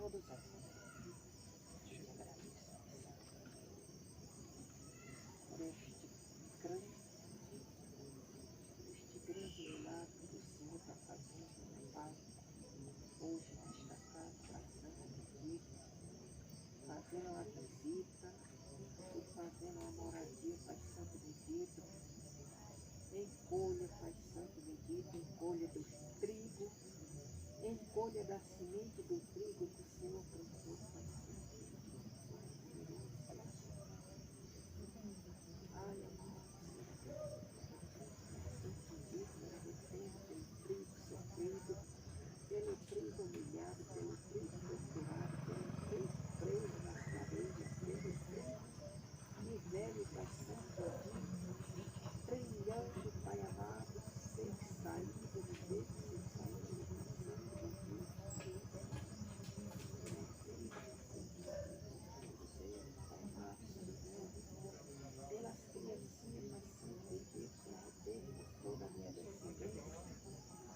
todos a te agradeço por este grande milagre que o Senhor está fazendo, meu Pai, hoje nesta casa da Santa Benedita, fazendo uma visita e fazendo uma moradia, Pai Santo Bendito. Encolha, Pai Santo Bendito, encolha do trigo, encolha da semente do trigo que o Senhor plantou, Pai Santo Bendito, Pai poderoso, ai, amado Senhor, Pai Santo Bendito, agradecendo pelo trigo sofrido, pelo trigo humilhado, pelo trigo torturado, pelo trigo preso nas cadeias, pelo trigo de velho, Pai Santo Bendito, trilhando, Pai amado, sem saída de beco, sem saída, Pai Santo Bendito. Pai amado, Senhor, pelas criancinhas, Pai Santo Bendito, me arrependo por toda a minha descendência, me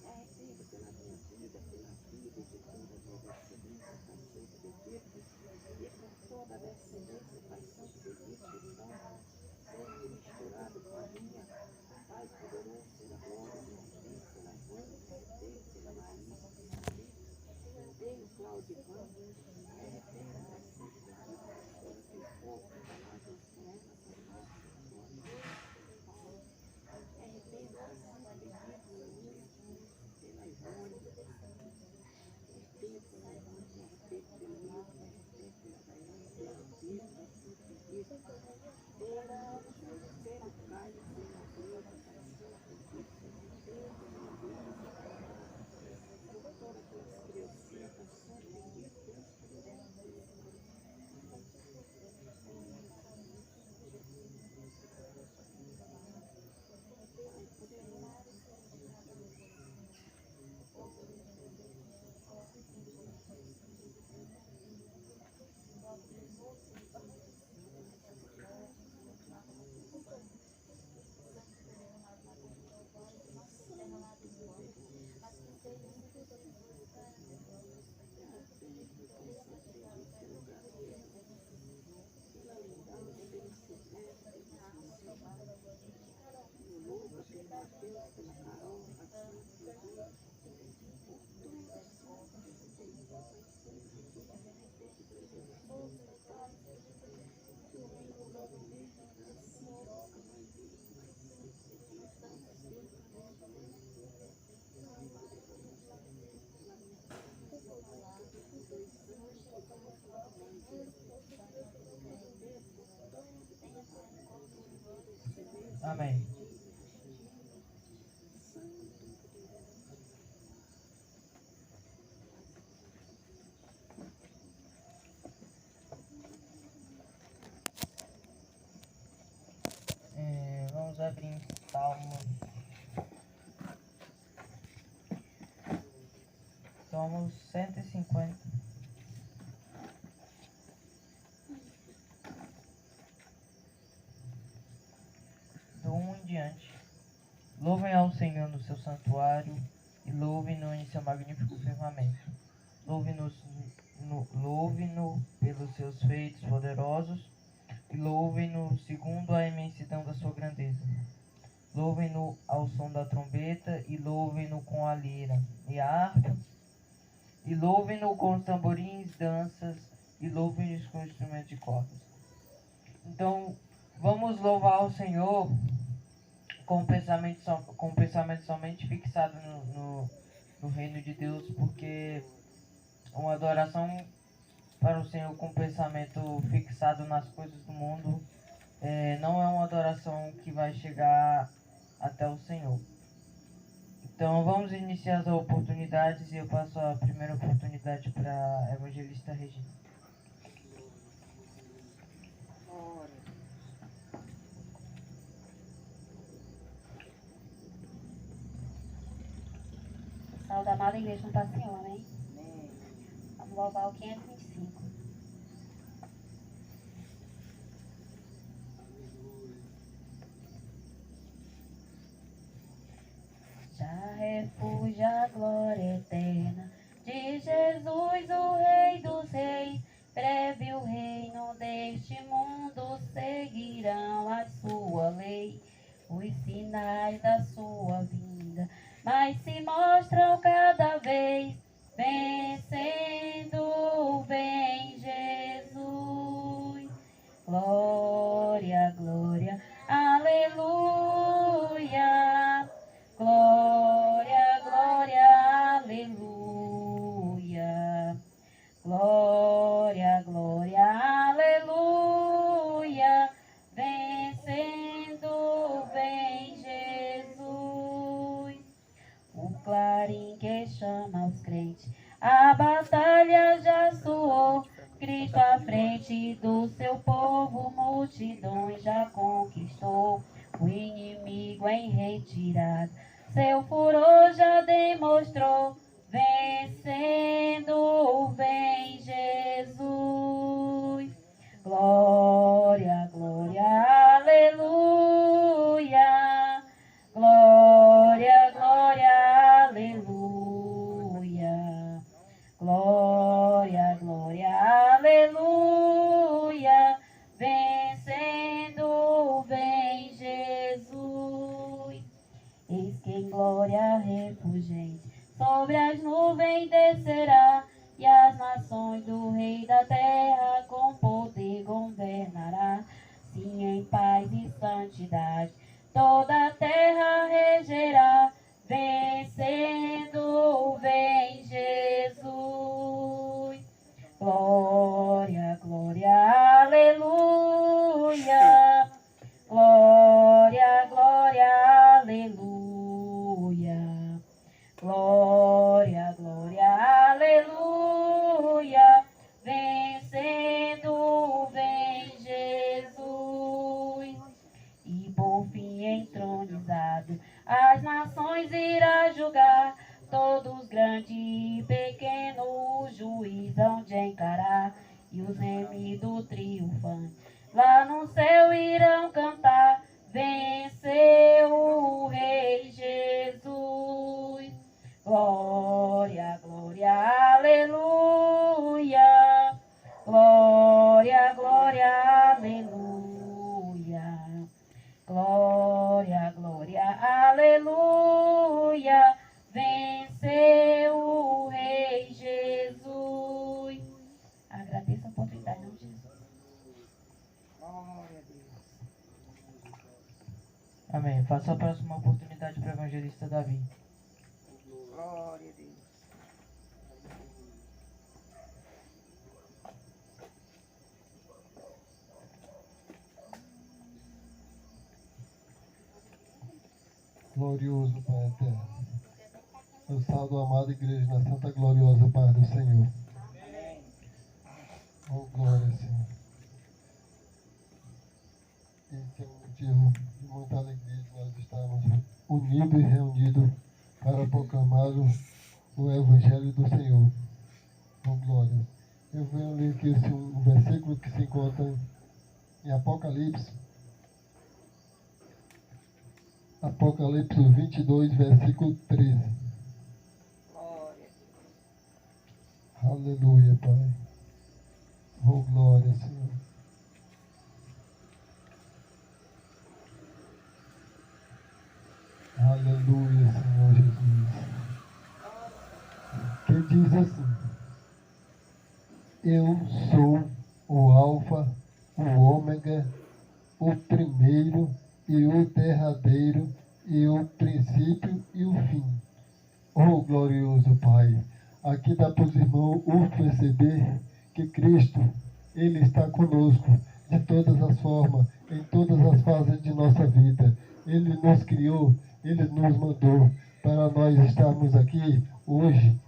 arrependo pela minha vida, pela vida de toda a minha descendência, Pai Santo Bendito, e por toda a descendência, Pai Santo Bendito, que estão sendo misturado com a minha. Pai poderoso, pela glória, me arrependo pela Wanda, me arrependo pela Marisa, me arrependo pelo Claudivão, me arrependo, Pai Santo Bendito, por tudo que for, que palavras com ela, Pai amado, pela glória, me arrependo, Pai Santo Bendito, meu Deus, pela Ivone, me arrependo pela Ivone, me arrependo pelo Milton, me arrependo pela Daiane, pelo Pedro, Pai Santo Bendito, pelo Caio, pela Cleide, Pai Santo Bendito, me arrependo pela Luísa, Pai amado, por todas aquelas criancinhas, Pai Santo Bendito, pelas crianças, Deus, Pai poderoso, Santo poderoso, me arrependo, Pai Santo Bendito, pelo Gabriel, pela Lindalva, pelo Silvério, pelo Gisele, pelo Luca, pelo Mateus, pela Carol, Pai Santo Bendito, por tudo, Senhor, me arrependo, Pai Santo Bendito, me arrependo pelos filhos, Pai, que o menino Leonardo, Francisco, a mãe dele, Pai Santo Bendito, me arrependo pela Helena, Pai poderoso, me arrependo pela minha filha, Pai, que eu fiquei 2 anos cuidando com a mãe dele, me arrependo por tudo que meu marido torturou esse mês, me Amém. arrependi, Santo poderoso, Pai poderoso. Vamos abrir em Salmos 150. Do 1 em diante. Louvem ao Senhor no seu santuário e louvem-no em seu magnífico firmamento. Louvem-no pelos seus feitos poderosos e louvem-no segundo a imensidão da sua grandeza. Louvem-no ao som da trombeta e louvem-no com a lira e a harpa e louvem-no com os tamborins, danças e louvem-no com instrumentos de cordas. Então, vamos louvar o Senhor com o pensamento somente fixado no reino de Deus, porque uma adoração para o Senhor com o pensamento fixado nas coisas do mundo não é uma adoração que vai chegar até o Senhor. Então vamos iniciar as oportunidades e eu passo a primeira oportunidade para a evangelista Regina. Glória. Saúde da amada igreja não está Senhor, amém? Amém. Vamos louvar o 525. Já refúgio a glória eterna de Jesus, o Rei dos Breve o reino deste mundo seguirão a sua lei, os sinais da sua vinda, mas se mostram cada vez vencendo bem Jesus. Glória, glória, aleluia. Glória, glória, aleluia. Glória, glória, aleluia. Vencendo vem Jesus. O clarim que chama os crentes, a batalha já soou. Cristo à frente do seu povo, multidões já conquistou. O inimigo em retirada, seu furor já demonstrou. Vencendo vem Jesus. Glória, glória, aleluia. Glória, glória, aleluia. Glória, glória, aleluia. Vencendo vem Jesus. Eis que em glória refulgente sobre as nuvens descerá, e as nações do Rei da terra com poder governará. Sim, em paz e santidade toda a terra regerá, vencendo vem Jesus. Glória, glória, aleluia. Glória, glória, aleluia. Glória, glória, aleluia. Vencendo vem Jesus. E por fim entronizado, as nações irá julgar. Todos grandes e pequenos, o juiz hão de encarar. E os remidos triunfantes lá no céu irão cantar. Venceu o Rei Jesus. Glória, glória, aleluia. Glória, glória, aleluia. Glória, glória, aleluia. Venceu o Rei Jesus. Agradeço a oportunidade, em nome de Jesus. Glória a Deus. Amém. Faça a próxima oportunidade para o evangelista Davi. Glória a Deus. Glorioso Pai eterno, eu salvo a amada igreja na Santa Gloriosa Paz do Senhor. Oh, glória, Senhor. Esse é um motivo de muita alegria de nós estarmos unidos e reunidos para proclamar o Evangelho do Senhor. Oh, glória. Eu venho ler aqui um versículo que se encontra em Apocalipse. Apocalipse 22, versículo 13. Glória. Aleluia, Pai. Oh, glória, Senhor. Aleluia, Senhor Jesus. Que diz assim: eu sou o Alfa, o Ômega, o primeiro e o derradeiro, e o princípio e o fim. Oh, glorioso Pai, aqui dá para os irmãos perceber que Cristo, Ele está conosco de todas as formas, em todas as fases de nossa vida. Ele nos criou, Ele nos mandou para nós estarmos aqui hoje,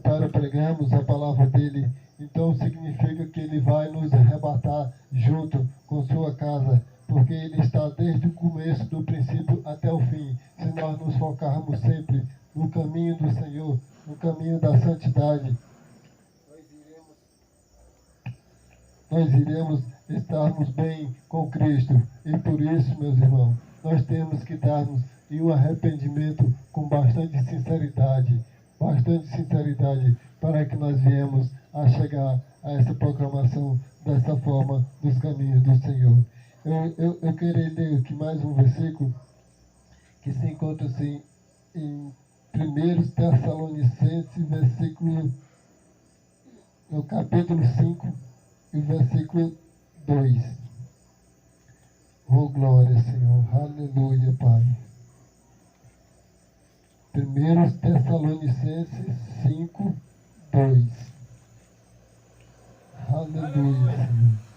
para pregarmos a palavra dEle. Então significa que Ele vai nos arrebatar junto com sua casa, porque Ele está desde o começo, do princípio até o fim. Se nós nos focarmos sempre no caminho do Senhor, no caminho da santidade, nós iremos estarmos bem com Cristo. E por isso, meus irmãos, nós temos que darmos em um arrependimento com bastante sinceridade, para que nós viemos a chegar a essa proclamação dessa forma dos caminhos do Senhor. Eu queria ler aqui mais um versículo que se encontra assim em 1 Tessalonicenses, versículo, no capítulo 5, e o versículo 2. Oh, glória, Senhor. Aleluia, Pai. 1 Tessalonicenses 5, 2. Aleluia, Senhor.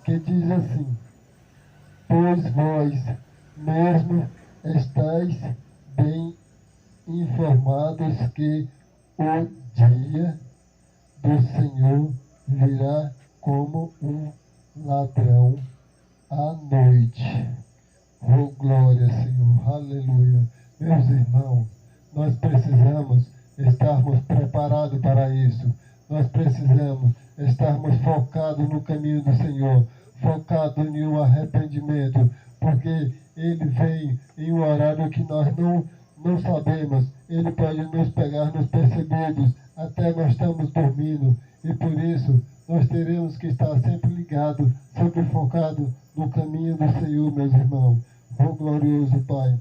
Que diz assim: pois vós mesmo estáis bem informados que o dia do Senhor virá como um ladrão à noite. Oh, glória, Senhor. Aleluia. Meus irmãos, nós precisamos estarmos preparados para isso. Nós precisamos estarmos focados no caminho do Senhor, focados em um arrependimento, porque Ele vem em um horário que nós não sabemos. Ele pode nos pegar nos percebidos, até nós estamos dormindo, e por isso nós teremos que estar sempre ligados, sempre focados no caminho do Senhor, meus irmãos. Oh, glorioso Pai,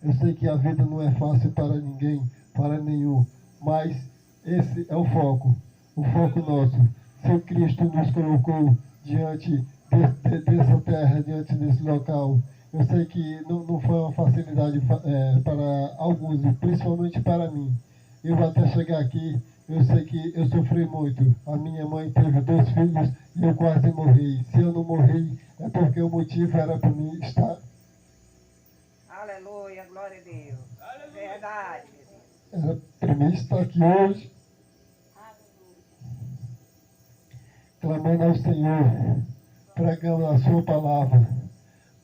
eu sei que a vida não é fácil para ninguém, para nenhum, mas esse é o foco nosso. Se Cristo nos colocou diante dessa terra, diante desse local, eu sei que não foi uma facilidade para alguns, principalmente para mim. Eu até chegar aqui, eu sei que eu sofri muito. A minha mãe teve 2 filhos e eu quase morri. Se eu não morri, é porque o motivo era para mim estar. Aleluia, glória a Deus. Verdade. Era para mim estar aqui hoje, clamando ao Senhor, pregando a sua palavra,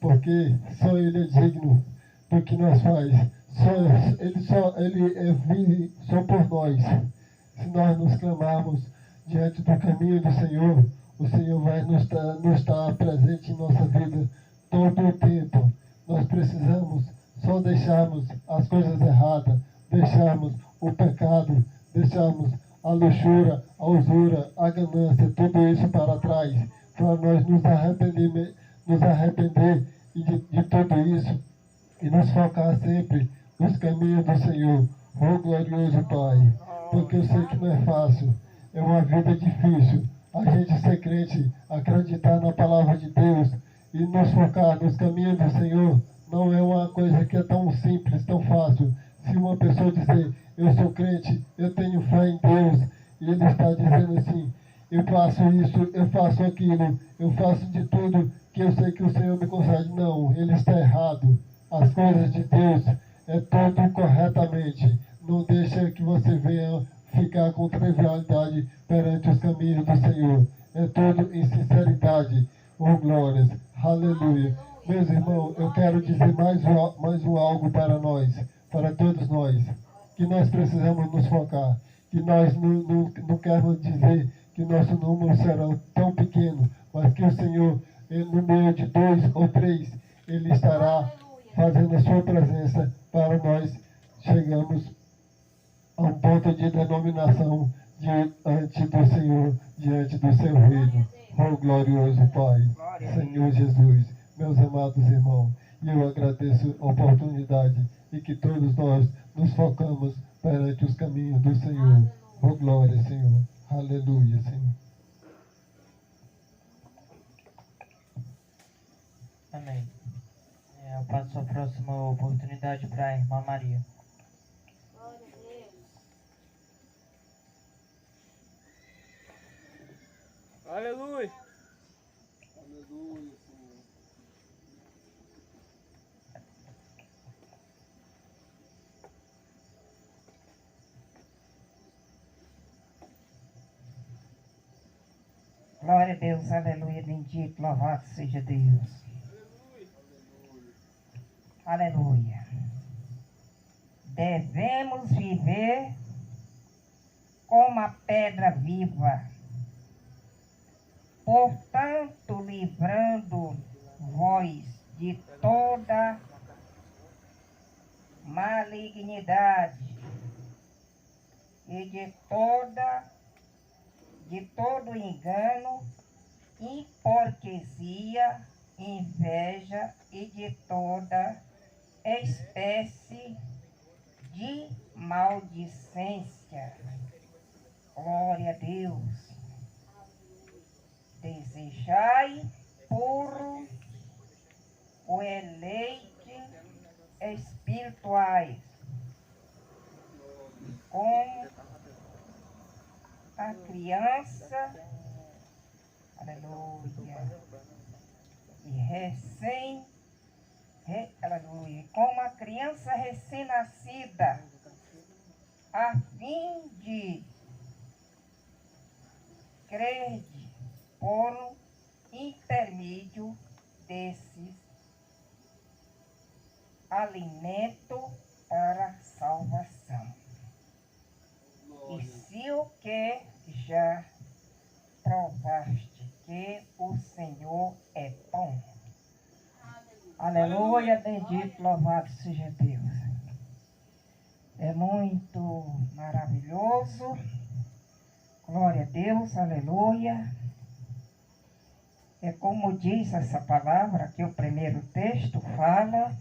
porque só Ele é digno do que nós faz. Ele vive só por nós. Se nós nos clamarmos diante do caminho do Senhor, o Senhor vai nos estar presente em nossa vida todo o tempo. Nós precisamos só deixarmos as coisas erradas, deixarmos o pecado, deixarmos a luxúria, a usura, a ganância, tudo isso para trás, para nós nos arrepender de tudo isso e nos focar sempre nos caminhos do Senhor. Oh, glorioso Pai, porque eu sei que não é fácil, é uma vida difícil. A gente ser crente, acreditar na palavra de Deus e nos focar nos caminhos do Senhor não é uma coisa que é tão simples, tão fácil. Se uma pessoa dizer, eu sou crente, eu tenho fé em Deus, e ele está dizendo assim, eu faço isso, eu faço aquilo, eu faço de tudo que eu sei que o Senhor me concede. Não, ele está errado. As coisas de Deus é tudo corretamente. Não deixa que você venha ficar com trivialidade perante os caminhos do Senhor. É tudo em sinceridade. Oh, glórias. Aleluia. Meus irmãos, eu quero dizer mais um algo para nós, para todos nós, que nós precisamos nos focar, que nós não queremos dizer que nosso número será tão pequeno, mas que o Senhor, no meio de 2 ou 3, Ele estará fazendo a sua presença para nós chegamos a um ponto de denominação diante do Senhor, diante do seu reino. Oh, glorioso Pai, Senhor Jesus, meus amados irmãos, e eu agradeço a oportunidade e que todos nós nos focamos perante os caminhos do Senhor. Oh, glória, Senhor. Aleluia, Senhor. Amém. Eu passo a próxima oportunidade para a irmã Maria. Aleluia. Aleluia, Senhor. Glória a Deus, aleluia, bendito, louvado seja Deus. Aleluia. Devemos viver como a pedra viva, portanto, livrando vós de toda malignidade e de toda de todo engano, hipocrisia, inveja e de toda espécie de maldicência. Glória a Deus. Desejai puro o eleite espirituais, como a criança, aleluia, aleluia, como a criança recém-nascida, a fim de crer por intermédio desses alimento para a salvação. E se o que já provaste que o Senhor é bom. Aleluia, bendito, louvado seja Deus. É muito maravilhoso. Glória a Deus, aleluia. É como diz essa palavra, que o primeiro texto fala,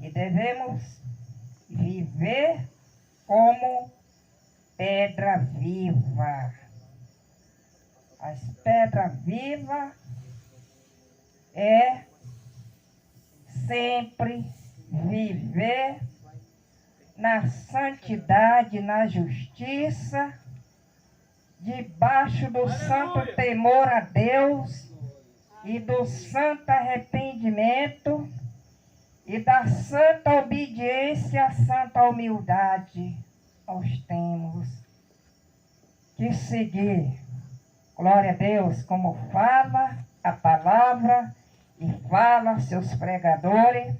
e devemos viver como pedra viva. As pedras vivas é sempre viver na santidade, na justiça, debaixo do santo temor a Deus e do santo arrependimento e da santa obediência, santa humildade. Nós temos que seguir, glória a Deus, como fala a palavra e fala seus pregadores.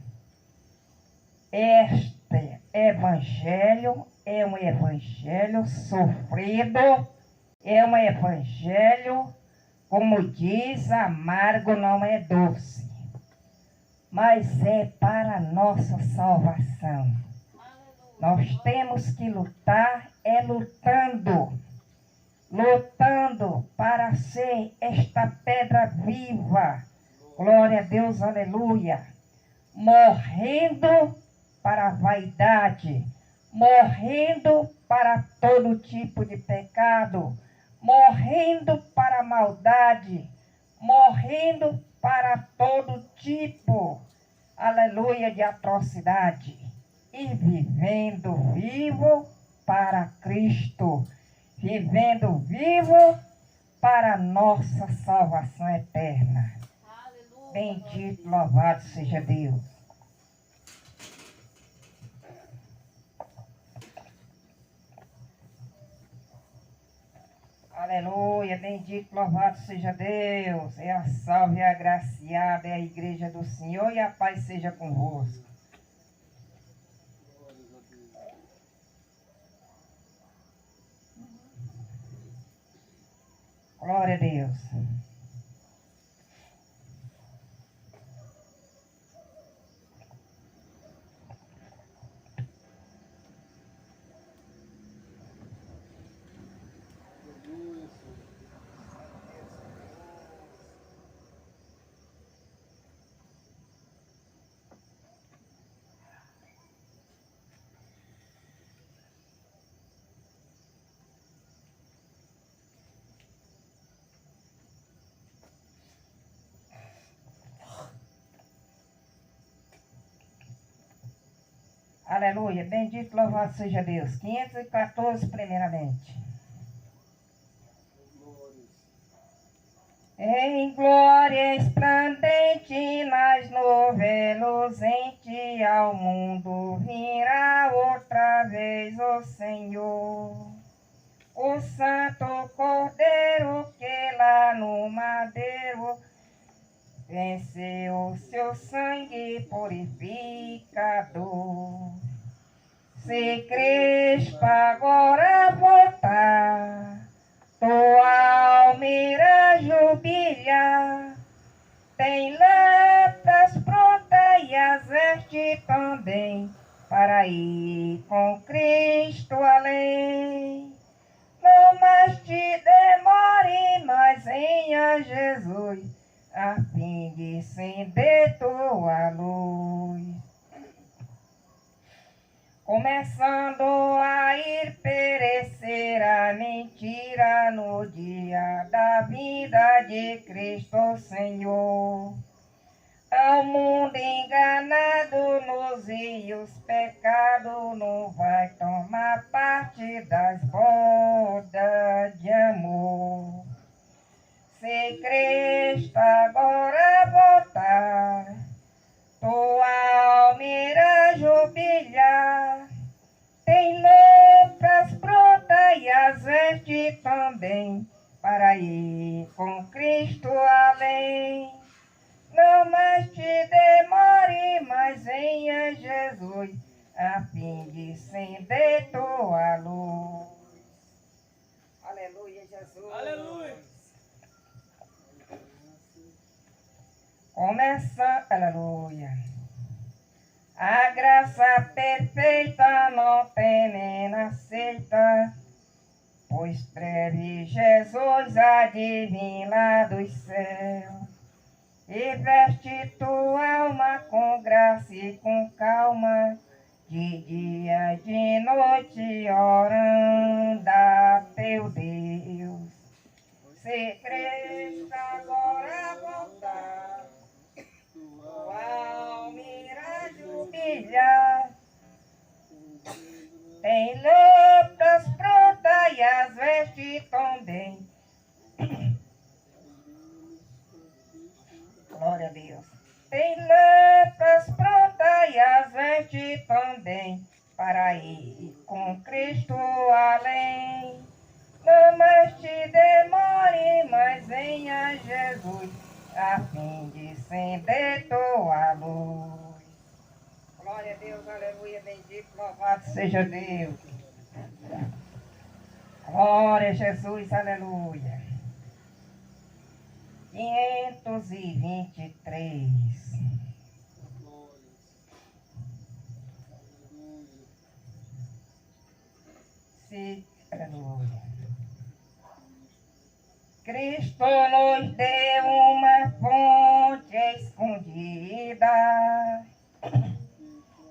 Este evangelho é um evangelho sofrido, é um evangelho, como diz, amargo, não é doce, mas é para a nossa salvação. Nós temos que lutar, lutando para ser esta pedra viva, glória a Deus, aleluia, morrendo para a vaidade, morrendo para todo tipo de pecado, morrendo para a maldade, morrendo para todo tipo, aleluia, de atrocidade, e vivendo vivo para Cristo, vivendo vivo para a nossa salvação eterna. Aleluia. Bendito, louvado seja Deus. Aleluia, bendito, louvado seja Deus. É a salve, é a agraciada, é a igreja do Senhor, e a paz seja convosco. Glória a Deus. Aleluia, bendito, louvado seja Deus. 514, primeiramente. Em glória esplendente nas nuvens luzente ao mundo virá outra vez o Senhor. O santo cordeiro que lá no madeiro venceu seu sangue purificador. Se Cristo agora voltar, tua alma irá jubilar. Tem lanças prontas e as vestes também, para ir com Cristo além. Não mais te de acender tua luz. Começando a ir perecer a mentira no dia da vida de Cristo Senhor. Ao mundo enganado nos rios, pecado não vai tomar parte das bodas de amor. Se Cristo agora voltar, tua alma irá jubilar. Tem roupas prontas e as vestes também, para ir com Cristo além. Não mais te demore, mas venha Jesus, a fim de acender tua luz. Aleluia, Jesus. Aleluia. Começa, aleluia. A graça perfeita não tem nem aceita, pois breve Jesus há de vir lá dos céus. E veste tua alma com graça e com calma, de dia e de noite orando a teu Deus. Se Cristo agora voltar, tua alma irá jubilar. Tem roupas prontas e as vestes também. Glória a Deus. Tem lampas prontas e as vestes também, para ir com Cristo além. Não mais te demore, mas venha Jesus, a fim de acender tua luz. Glória a Deus, aleluia, bendito, louvado seja Deus. Glória a Jesus, aleluia. 523. Aleluia. Cristo nos deu uma fonte escondida,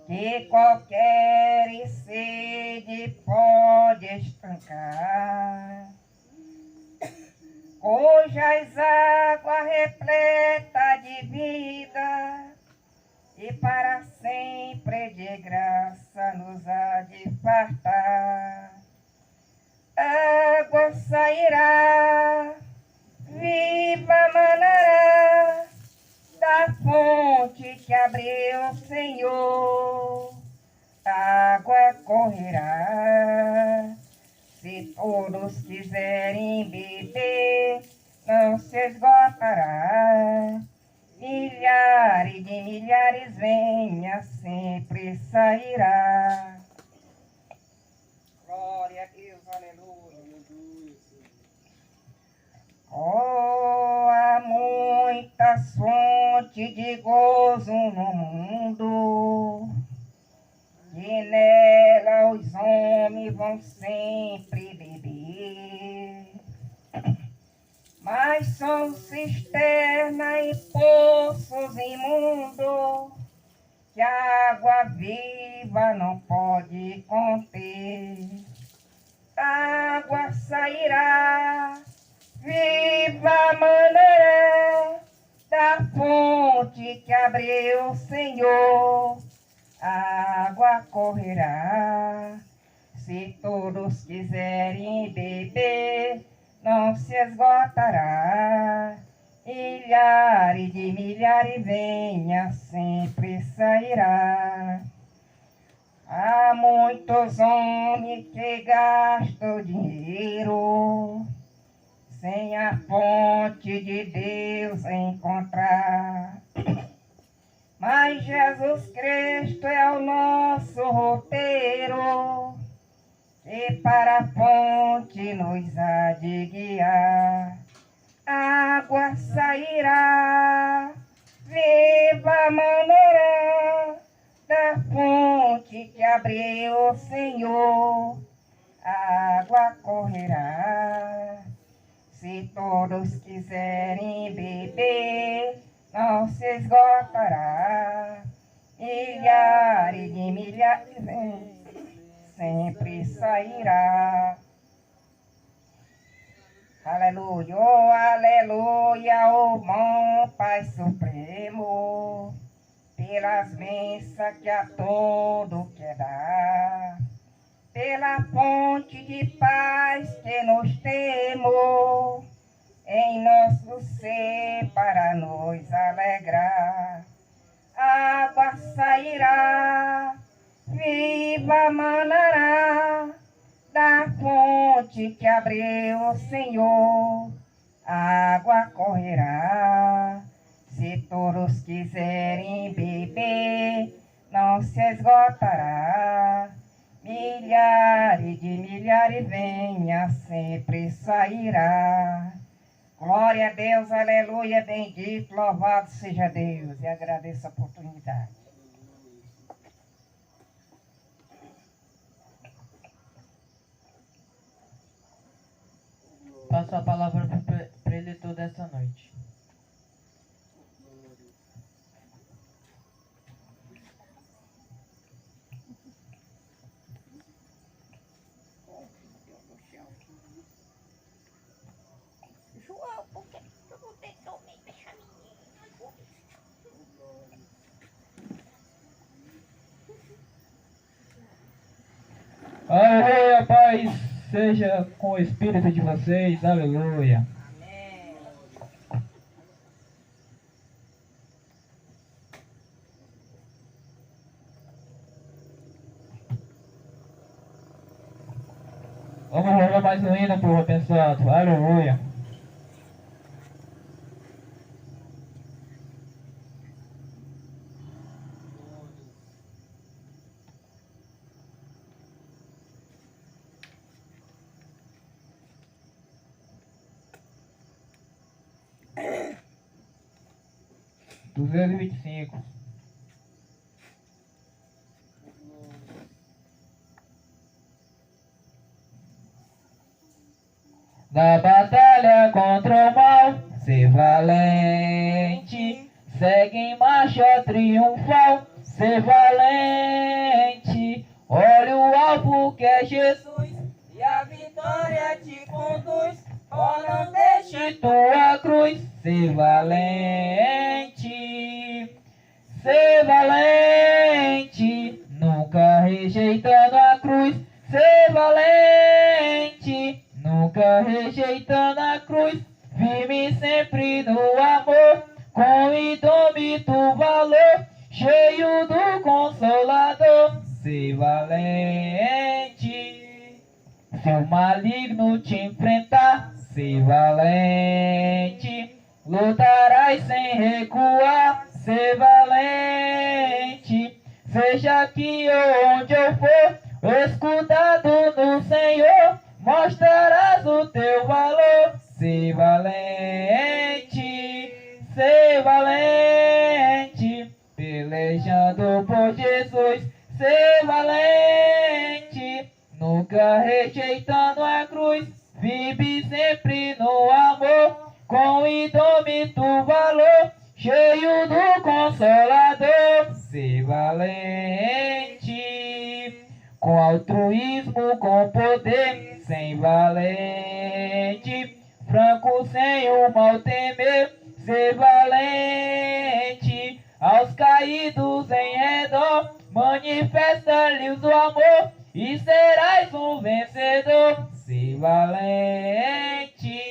que qualquer sede pode estancar, cujas águas repletas de vida e para sempre de graça nos há de fartar. Água sairá, viva manará, da fonte que abriu o Senhor. Água correrá, se todos quiserem beber, não se esgotará. Milhares de milhares venha, sempre sairá. Glória a Deus, aleluia. Oh, há muitas fontes de gozo no mundo, e nela os homens vão sempre beber. Mas são cisternas e poços imundos, que a água viva não pode conter. A água sairá, viva manará, da fonte que abriu o Senhor. A água correrá, se todos quiserem beber, não se esgotará. Milhares de milhares venha, sempre sairá. Há muitos homens que gastam dinheiro sem a fonte de Deus encontrar. Mas Jesus Cristo é o nosso roteiro, e para a fonte nos há de guiar. A água sairá, viva manará, da fonte que abriu o Senhor. A água correrá, se todos quiserem beber, não se esgotará. Milhares de milhares sempre sairá. Aleluia, oh, aleluia, oh bom Pai Supremo, pelas bênçãos que a todo quer dar, pela fonte de paz que nos temos em nosso ser para nos alegrar. Água sairá, viva manará, da fonte que abriu o Senhor, água correrá. Se todos quiserem beber, não se esgotará. Milhares de milhares venha, sempre sairá. Glória a Deus, aleluia, bendito, louvado seja Deus. E agradeço a oportunidade. Passo a palavra para o preletor dessa noite. João, por que tu não tentou me deixar menino? Aleluia, paz seja com o espírito de vocês, aleluia. Amém. Vamos louvar mais um hino, povo abençoado, aleluia. Duzentos e 225. Na batalha contra o mal, ser valente, segue em marcha triunfal, ser valente, olha o alvo que é Jesus, e a vitória te conduz, ó não deixe tua cruz, ser valente, nunca rejeitando a cruz, ser valente, nunca rejeitando a cruz, firme sempre no amor, com indômito valor, cheio do Consolador, ser valente. Se o maligno te enfrentar, ser valente, lutarás sem recuar, ser valente. Seja aqui ou onde eu for, escudado no Senhor, mostrarás o teu valor, ser valente, pelejando por Jesus, ser valente, nunca rejeitando a cruz, vive sempre no amor, com indômito valor, cheio do Consolador, ser valente, com altruísmo, com poder, sem valente, franco sem o mal temer, ser valente, aos caídos em redor, manifesta-lhes o amor, e serás um vencedor, ser valente,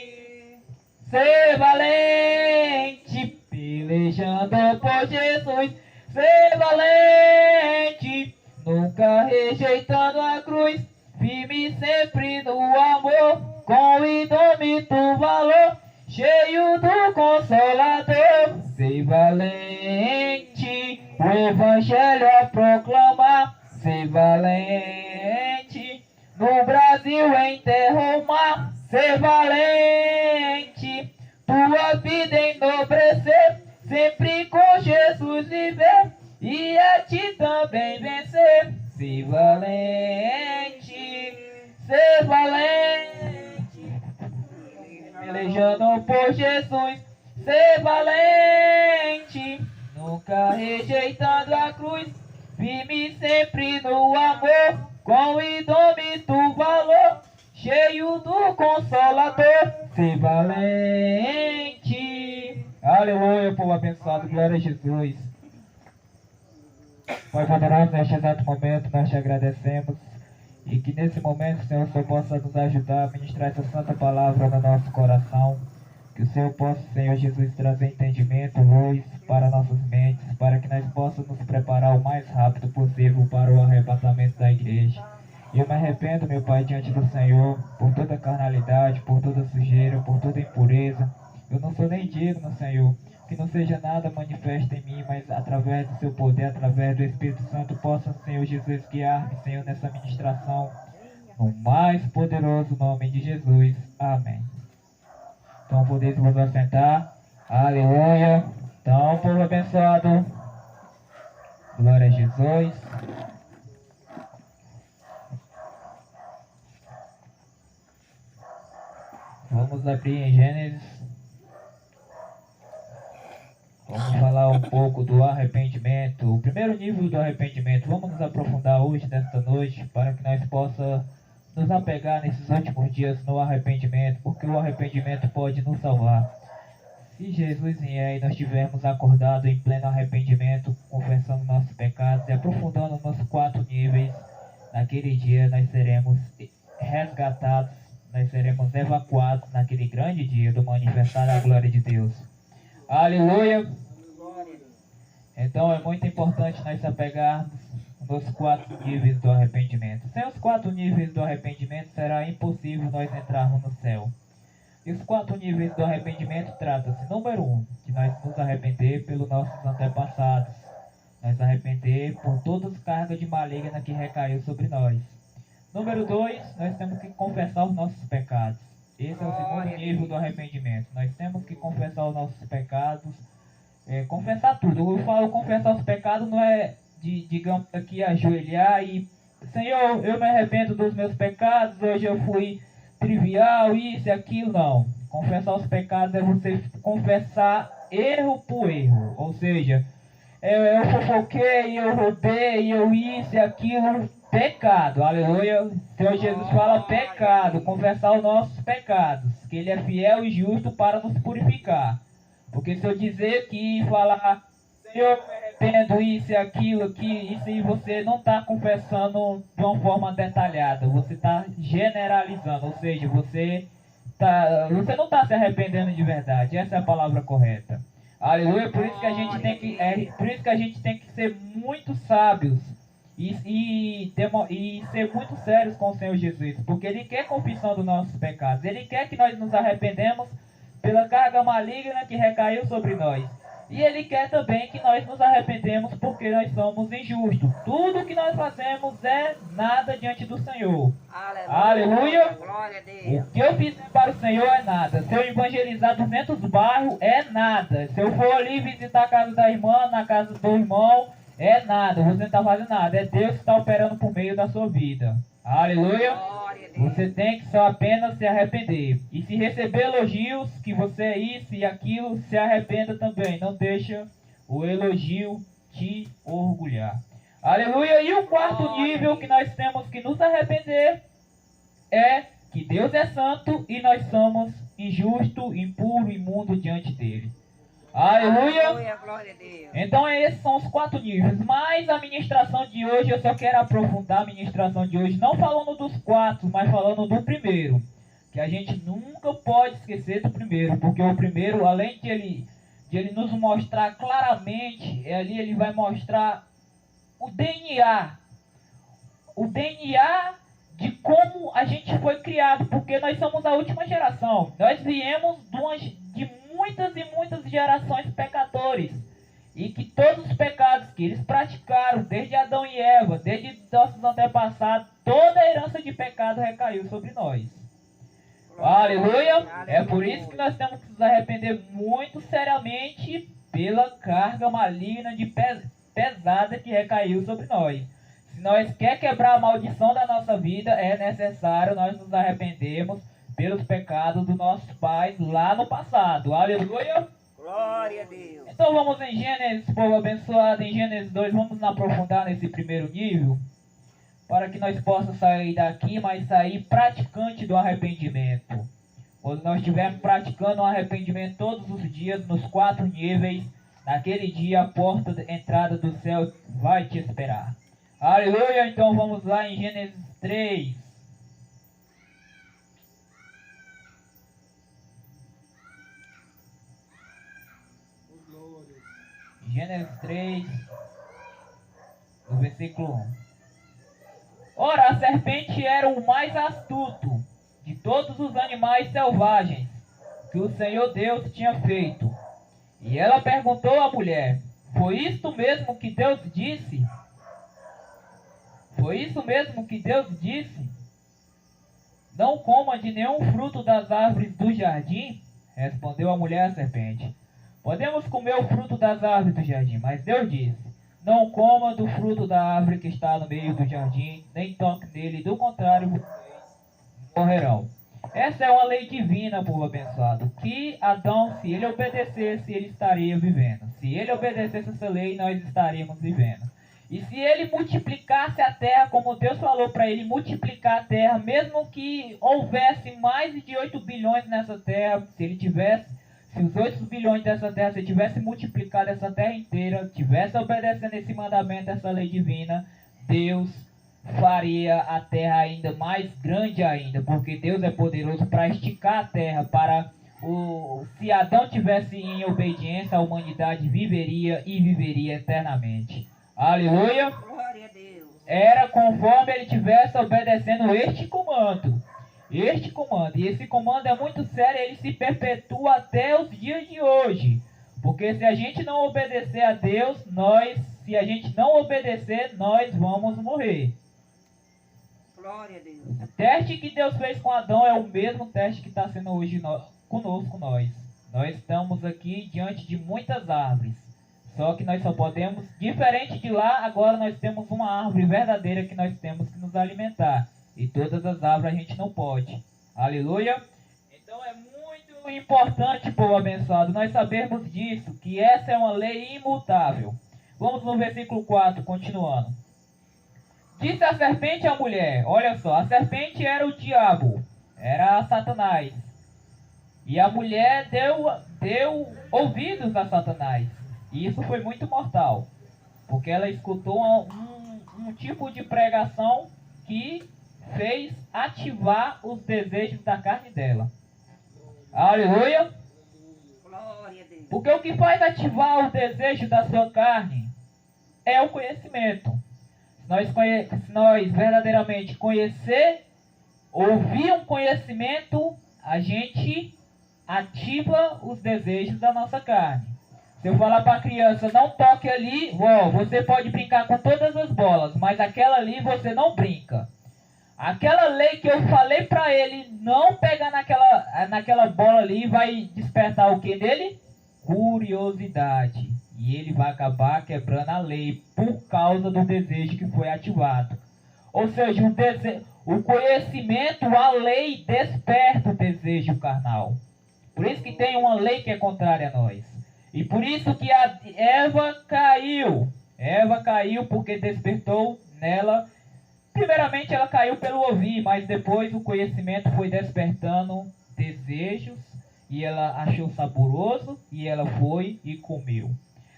pelejando por Jesus, ser valente, nunca rejeitando a cruz, firme sempre no amor, com indômito valor, cheio do Consolador, ser valente, o Evangelho a proclamar, ser valente, no Brasil em terra ou mar, ser valente, tua vida enobrecer, sempre com Jesus viver, e a ti também vencer, ser valente, pelejando por Jesus, ser valente, nunca rejeitando a cruz, firme sempre no amor, com indômito valor, cheio do Consolador, ser valente. Aleluia, povo abençoado, glória a Jesus. Pai poderoso, neste exato momento nós te agradecemos e que nesse momento, Senhor, o Senhor possa nos ajudar a ministrar essa santa palavra no nosso coração. Que o Senhor possa, Senhor Jesus, trazer entendimento, luz para nossas mentes, para que nós possamos nos preparar o mais rápido possível para o arrebatamento da igreja. Eu me arrependo, meu Pai, diante do Senhor, por toda carnalidade, por toda sujeira, por toda impureza. Eu não sou nem digno, Senhor, que não seja nada manifesto em mim, mas através do seu poder, através do Espírito Santo, possa, Senhor Jesus, guiar-me, Senhor, nessa ministração, no mais poderoso nome de Jesus. Amém. Então, podemos vos assentar. Aleluia. Então, povo abençoado. Glória a Jesus. Vamos abrir em Gênesis. Vamos falar um pouco do arrependimento. O primeiro nível do arrependimento. Vamos nos aprofundar hoje, nesta noite, para que nós possamos nos apegar nesses últimos dias no arrependimento, porque o arrependimento pode nos salvar. Se Jesus vier e nós estivermos acordados em pleno arrependimento, confessando nossos pecados e aprofundando nos 4 níveis, naquele dia nós seremos resgatados, nós seremos evacuados naquele grande dia do manifestar da glória de Deus. Aleluia! Então é muito importante nós se apegarmos nos 4 níveis do arrependimento. Sem os 4 níveis do arrependimento será impossível nós entrarmos no céu. E os 4 níveis do arrependimento trata-se, número 1, de nós nos arrepender pelos nossos antepassados, nós arrepender por todas as cargas de maligna que recaiu sobre nós. Número 2, nós temos que confessar os nossos pecados. Esse é o segundo nível do arrependimento. Nós temos que confessar os nossos pecados, confessar tudo. Eu falo confessar os pecados não é digamos aqui, ajoelhar e Senhor, eu me arrependo dos meus pecados, hoje eu fui trivial, isso e aquilo, não. Confessar os pecados é você confessar erro por erro, ou seja, eu fofoquei, eu roubei, eu isso e aquilo, pecado, aleluia. Senhor Jesus fala pecado, confessar os nossos pecados, que Ele é fiel e justo para nos purificar. Porque se eu dizer aqui e falar, Senhor, tendo isso e aquilo aqui, isso, e você não está confessando de uma forma detalhada, você está generalizando, ou seja, você não está se arrependendo de verdade. Essa é a palavra correta. Aleluia. Por isso que a gente tem que ser muito sábios e ser muito sérios com o Senhor Jesus, porque Ele quer confissão dos nossos pecados. Ele quer que nós nos arrependemos pela carga maligna que recaiu sobre nós. E Ele quer também que nós nos arrependemos porque nós somos injustos. Tudo que nós fazemos é nada diante do Senhor. Aleluia. Glória a Deus. O que eu fizer para o Senhor é nada. Se eu evangelizar 200 bairros, é nada. Se eu for ali visitar a casa da irmã, na casa do irmão, é nada. Você não está fazendo nada. É Deus que está operando por meio da sua vida. Aleluia. Glória a Deus. Você tem que só apenas se arrepender. E se receber elogios, que você é isso e aquilo, se arrependa também. Não deixa o elogio te orgulhar. Aleluia. E o quarto nível que nós temos que nos arrepender é que Deus é santo e nós somos injusto, impuro, imundo diante dele. Aleluia. Aleluia, glória a Deus. Então esses são os 4 níveis. Mas a ministração de hoje, eu só quero aprofundar a ministração de hoje, não falando dos 4, mas falando do primeiro. Que a gente nunca pode esquecer do primeiro, porque o primeiro, além de ele nos mostrar claramente, ali ele vai mostrar o DNA. O DNA de como a gente foi criado, porque nós somos a última geração. Nós viemos de muitas e muitas gerações pecadores, e que todos os pecados que eles praticaram, desde Adão e Eva, desde nossos antepassados, toda a herança de pecado recaiu sobre nós. Aleluia! É por isso que nós temos que nos arrepender muito seriamente pela carga maligna de pesada que recaiu sobre nós. Se nós quer quebrar a maldição da nossa vida, é necessário nós nos arrependermos pelos pecados dos nossos pais lá no passado. Aleluia! Glória a Deus. Então vamos em Gênesis, povo abençoado, em Gênesis 2, vamos nos aprofundar nesse primeiro nível, para que nós possamos sair daqui, mas sair praticante do arrependimento. Quando nós estivermos praticando o arrependimento todos os dias, nos 4 níveis, naquele dia a porta de entrada do céu vai te esperar. Aleluia! Então vamos lá em Gênesis 3. Gênesis 3, no versículo 1. Ora, a serpente era o mais astuto de todos os animais selvagens que o Senhor Deus tinha feito. E ela perguntou à mulher: foi isto mesmo que Deus disse? Foi isso mesmo que Deus disse? Não coma de nenhum fruto das árvores do jardim? Respondeu a mulher à serpente: podemos comer o fruto das árvores do jardim, mas Deus disse: não coma do fruto da árvore que está no meio do jardim, nem toque nele, do contrário, vocês morrerão. Essa é uma lei divina, povo abençoado, que Adão, se ele obedecesse, ele estaria vivendo. Se ele obedecesse essa lei, nós estaríamos vivendo. E se ele multiplicasse a terra, como Deus falou para ele multiplicar a terra, mesmo que houvesse mais de 8 bilhões nessa terra, se os 8 bilhões dessa terra, se tivesse multiplicado essa terra inteira, tivesse obedecendo esse mandamento, essa lei divina, Deus faria a terra ainda mais grande ainda, porque Deus é poderoso para esticar a terra, se Adão tivesse em obediência, a humanidade viveria e viveria eternamente. Aleluia! Glória a Deus. Era conforme ele tivesse obedecendo este comando. E esse comando é muito sério, ele se perpetua até os dias de hoje. Porque se a gente não obedecer a Deus, nós vamos morrer. Glória a Deus. O teste que Deus fez com Adão é o mesmo teste que está sendo hoje conosco nós. Nós estamos aqui diante de muitas árvores. Só que nós só podemos, diferente de lá, agora nós temos uma árvore verdadeira que nós temos que nos alimentar. E todas as árvores a gente não pode. Aleluia! Então é muito importante, povo abençoado, nós sabermos disso, que essa é uma lei imutável. Vamos no versículo 4, continuando. Disse a serpente à mulher, olha só, a serpente era o diabo, era Satanás. E a mulher deu ouvidos a Satanás. E isso foi muito mortal, porque ela escutou um tipo de pregação que fez ativar os desejos da carne dela. Aleluia! Glória a Deus. Porque o que faz ativar o desejo da sua carne é o conhecimento. Se nós verdadeiramente ouvir um conhecimento, a gente ativa os desejos da nossa carne. Se eu falar para a criança, não toque ali, você pode brincar com todas as bolas, mas aquela ali você não brinca. Aquela lei que eu falei para ele não pegar naquela bola ali vai despertar o que nele? Curiosidade. E ele vai acabar quebrando a lei por causa do desejo que foi ativado. Ou seja, o conhecimento, a lei desperta o desejo carnal. Por isso que tem uma lei que é contrária a nós. E por isso que a Eva caiu. Eva caiu porque despertou nela. Primeiramente ela caiu pelo ouvir, mas depois o conhecimento foi despertando desejos. E ela achou saboroso e ela foi e comeu.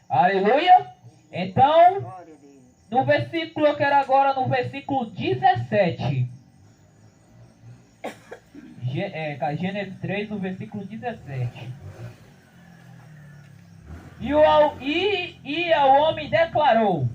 Aleluia! Então, Glória a Deus. no versículo, eu quero agora no versículo 17. Gênesis 3, no versículo 17. E o homem declarou: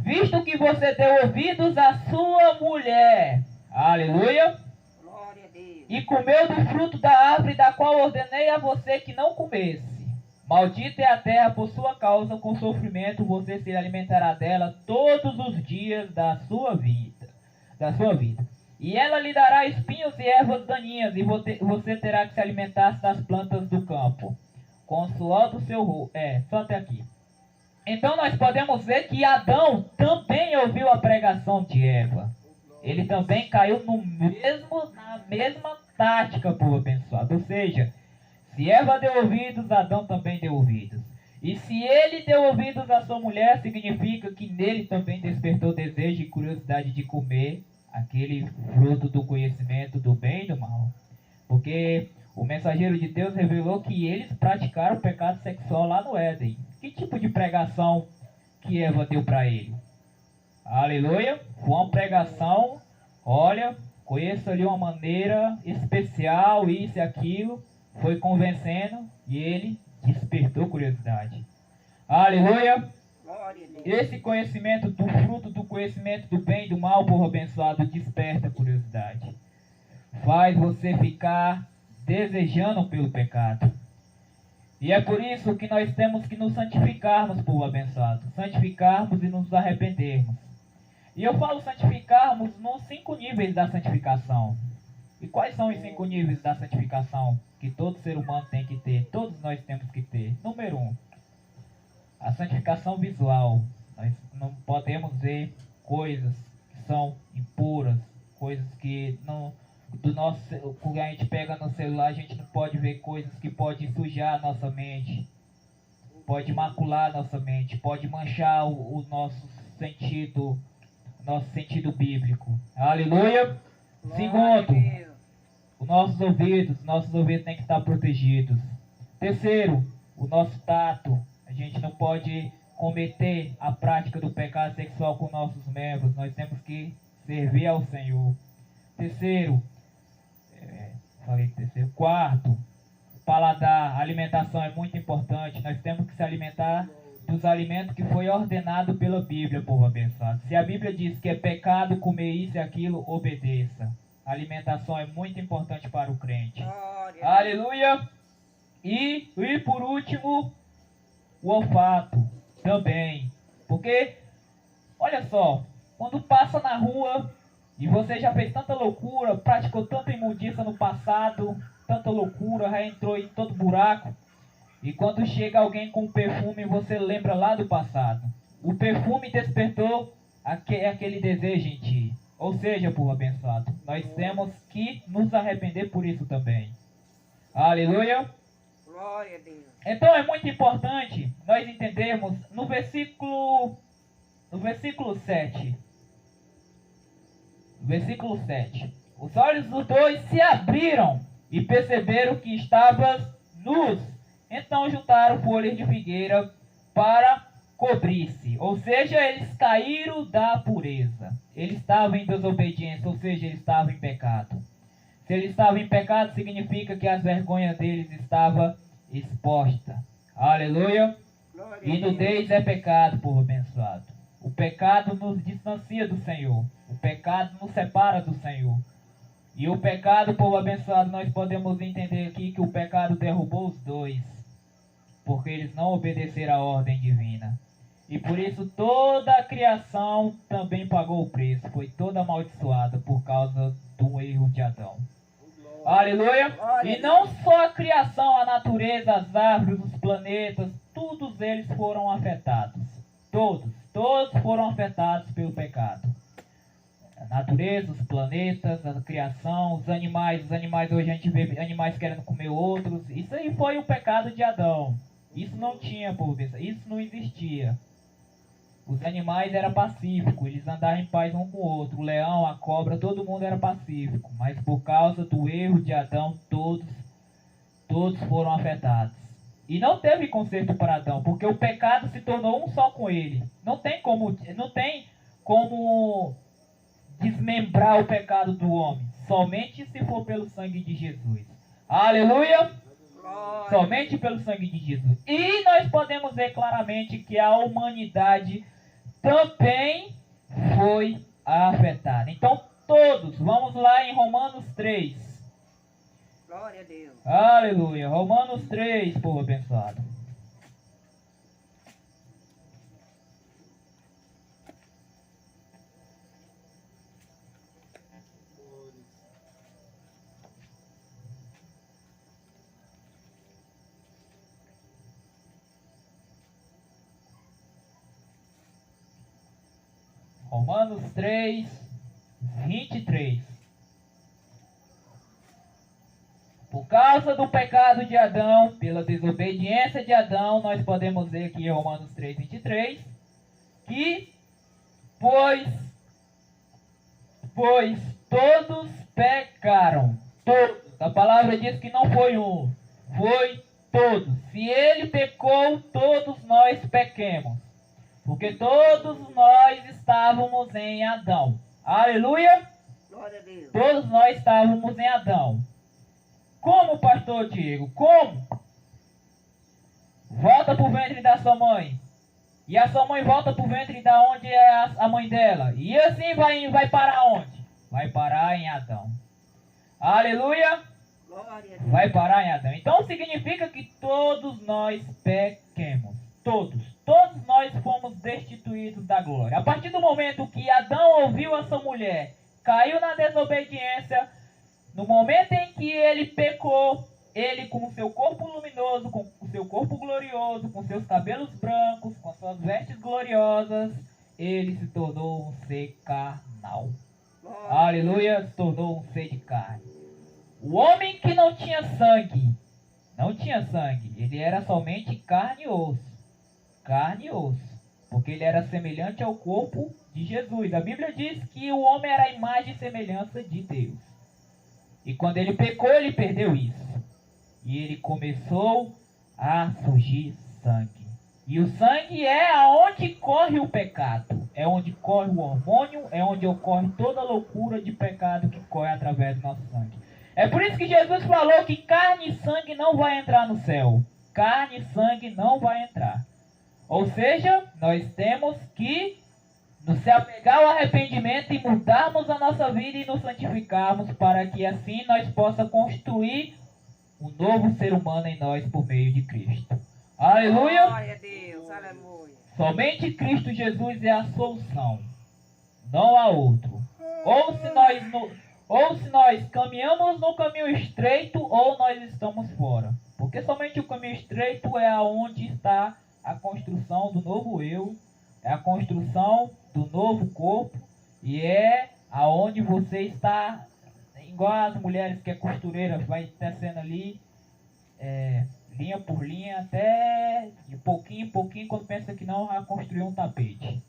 visto que você deu ouvidos à sua mulher, aleluia, Glória a Deus. e comeu do fruto da árvore da qual ordenei a você que não comesse, maldita é a terra por sua causa, com sofrimento você se alimentará dela todos os dias da sua vida. E ela lhe dará espinhos e ervas daninhas, e você terá que se alimentar das plantas do campo. Com o suor do seu rosto. Só até aqui. Então nós podemos ver que Adão também ouviu a pregação de Eva. Ele também caiu na mesma tática, povo abençoado. Ou seja, Se Eva deu ouvidos, Adão também deu ouvidos. E se ele deu ouvidos à sua mulher, significa que nele também despertou desejo e curiosidade de comer aquele fruto do conhecimento do bem e do mal. Porque o mensageiro de Deus revelou que eles praticaram o pecado sexual lá no Éden. Que tipo de pregação que Eva deu para ele? Aleluia! Foi uma pregação, olha, conheço ali uma maneira especial, isso e aquilo. Foi convencendo e ele despertou curiosidade. Aleluia! Glória a Deus. Esse conhecimento do fruto do conhecimento do bem e do mal, povo abençoado, desperta curiosidade. Faz você ficar desejando pelo pecado. E é por isso que nós temos que nos santificarmos, povo abençoado. Santificarmos e nos arrependermos. E eu falo santificarmos nos 5 níveis da santificação. E quais são os 5 níveis da santificação que todo ser humano tem que ter? Todos nós temos que ter. Número 1, a santificação visual. Nós não podemos ver coisas que são impuras, coisas que não... Quando a gente pega no celular, a gente não pode ver coisas que podem sujar a nossa mente, pode macular a nossa mente, pode manchar o nosso sentido bíblico. Aleluia! Segundo, os nossos ouvidos têm que estar protegidos. Terceiro, o nosso tato. A gente não pode cometer a prática do pecado sexual com nossos membros. Nós temos que servir ao Senhor. Quarto, paladar. A alimentação é muito importante. Nós temos que se alimentar dos alimentos que foi ordenado pela Bíblia, povo abençoado. Se a Bíblia diz que é pecado comer isso e aquilo, obedeça. A alimentação é muito importante para o crente. Glória. Aleluia! E por último, o olfato também. Porque, olha só, quando passa na rua e você já fez tanta loucura, praticou tanta imundícia no passado, tanta loucura, já entrou em todo buraco, e quando chega alguém com perfume, você lembra lá do passado. O perfume despertou aquele desejo em ti. Ou seja, povo abençoado, nós temos que nos arrepender por isso também. Aleluia! Glória a Deus. Então é muito importante nós entendermos no versículo 7. Versículo 7. Os olhos dos dois se abriram e perceberam que estavam nus. Então juntaram folhas de figueira para cobrir-se. Ou seja, eles caíram da pureza. Eles estavam em desobediência, ou seja, eles estavam em pecado. Se eles estavam em pecado, significa que as vergonhas deles estavam expostas. Aleluia! Glória a E Deus. nudez é pecado, povo abençoado. O pecado nos distancia do Senhor. O pecado nos separa do Senhor. E o pecado, povo abençoado, nós podemos entender aqui que o pecado derrubou os dois, porque eles não obedeceram à ordem divina. E por isso toda a criação também pagou o preço. Foi toda amaldiçoada por causa do erro de Adão. Aleluia! E não só a criação, a natureza, as árvores, os planetas, todos eles foram afetados. Todos foram afetados pelo pecado. A natureza, os planetas, a criação, os animais hoje a gente vê animais querendo comer outros. Isso aí foi o pecado de Adão. Isso não tinha, povo, isso não existia. Os animais eram pacíficos, eles andavam em paz um com o outro. O leão, a cobra, todo mundo era pacífico. Mas por causa do erro de Adão, todos foram afetados. E não teve conserto para Adão, porque o pecado se tornou um só com ele. Não tem como desmembrar o pecado do homem, somente se for pelo sangue de Jesus. Aleluia! Glória. Somente pelo sangue de Jesus. E nós podemos ver claramente que a humanidade também foi afetada. Então todos, vamos lá em Romanos 3. Glória a Deus. Aleluia. Romanos 3, povo abençoado. Romanos 3, 23. Por causa do pecado de Adão, pela desobediência de Adão, nós podemos ver aqui em Romanos 3:23, que pois todos pecaram. Todos. A palavra diz que não foi um, foi todos. Se ele pecou, todos nós pequemos. Porque todos nós estávamos em Adão. Aleluia! Glória a Deus. Todos nós estávamos em Adão. Como, pastor Diego? Como? Volta para o ventre da sua mãe. E a sua mãe volta para o ventre da onde é a mãe dela. E assim vai parar onde? Vai parar em Adão. Aleluia! Glória a Deus. Vai parar em Adão. Então significa que todos nós pequemos. Todos nós fomos destituídos da glória. A partir do momento que Adão ouviu a sua mulher, caiu na desobediência, no momento em que ele pecou, ele com o seu corpo luminoso, com o seu corpo glorioso, com seus cabelos brancos, com suas vestes gloriosas, ele se tornou um ser carnal. Aleluia, se tornou um ser de carne. O homem que não tinha sangue, ele era somente carne e osso. Carne e osso. Porque ele era semelhante ao corpo de Jesus. A Bíblia diz que o homem era a imagem e semelhança de Deus. E quando ele pecou, ele perdeu isso. E ele começou a surgir sangue. E o sangue é aonde corre o pecado. É onde corre o hormônio, é onde ocorre toda a loucura de pecado que corre através do nosso sangue. É por isso que Jesus falou que carne e sangue não vai entrar no céu. Carne e sangue não vai entrar. Ou seja, nós temos que nos apegar ao arrependimento e mudarmos a nossa vida e nos santificarmos para que assim nós possamos construir um novo ser humano em nós por meio de Cristo. Aleluia! Glória a Deus. Aleluia. Somente Cristo Jesus é a solução. Não há outro. Ou se nós caminhamos no caminho estreito ou nós estamos fora. Porque somente o caminho estreito é aonde está a construção do novo eu, é a construção do novo corpo e é aonde você está, igual as mulheres que é costureira, vai tecendo ali, linha por linha, até de pouquinho em pouquinho, quando pensa que não, vai construir um tapete.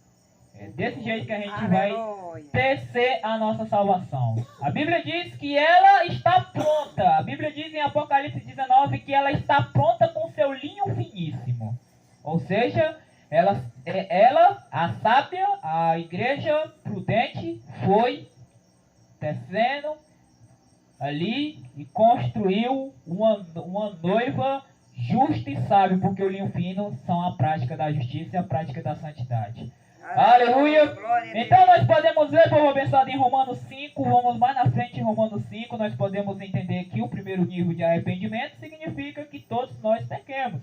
É desse jeito que a gente vai Aleluia. tecer a nossa salvação. A Bíblia diz que ela está pronta. A Bíblia diz em Apocalipse 19 que ela está pronta com seu linho finíssimo. Ou seja, ela, a sábia, a igreja prudente, foi tecendo ali e construiu uma noiva justa e sábia, porque o linho fino são a prática da justiça e a prática da santidade. Aleluia! Glória a Então nós podemos ver, povo abençoado, em Romanos 5, vamos mais na frente em Romanos 5, nós podemos entender que o primeiro nível de arrependimento significa que todos nós pequemos.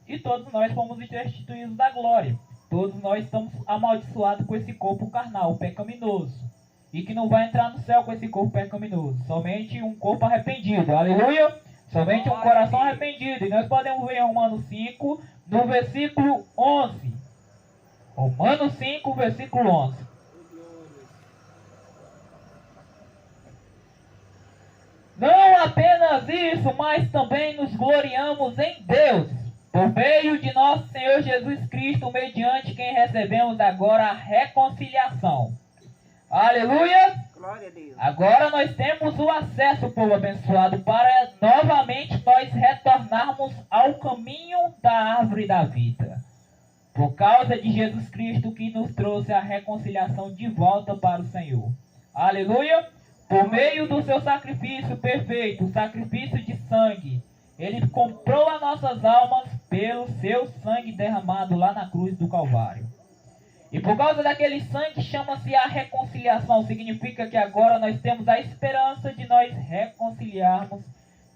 E todos nós fomos destituídos da glória. Todos nós estamos amaldiçoados com esse corpo carnal, pecaminoso. E que não vai entrar no céu com esse corpo pecaminoso. Somente um corpo arrependido. Aleluia! Somente um coração arrependido. E nós podemos ver em Romanos 5, no versículo 11. Romanos 5, versículo 11. Não apenas isso, mas também nos gloriamos em Deus, por meio de nosso Senhor Jesus Cristo, mediante quem recebemos agora a reconciliação. Aleluia! Glória a Deus. Agora nós temos o acesso, povo abençoado, para novamente nós retornarmos ao caminho da árvore da vida. Por causa de Jesus Cristo que nos trouxe a reconciliação de volta para o Senhor. Aleluia! Por meio do seu sacrifício perfeito, o sacrifício de sangue, Ele comprou as nossas almas pelo seu sangue derramado lá na cruz do Calvário. E por causa daquele sangue chama-se a reconciliação. Significa que agora nós temos a esperança de nós reconciliarmos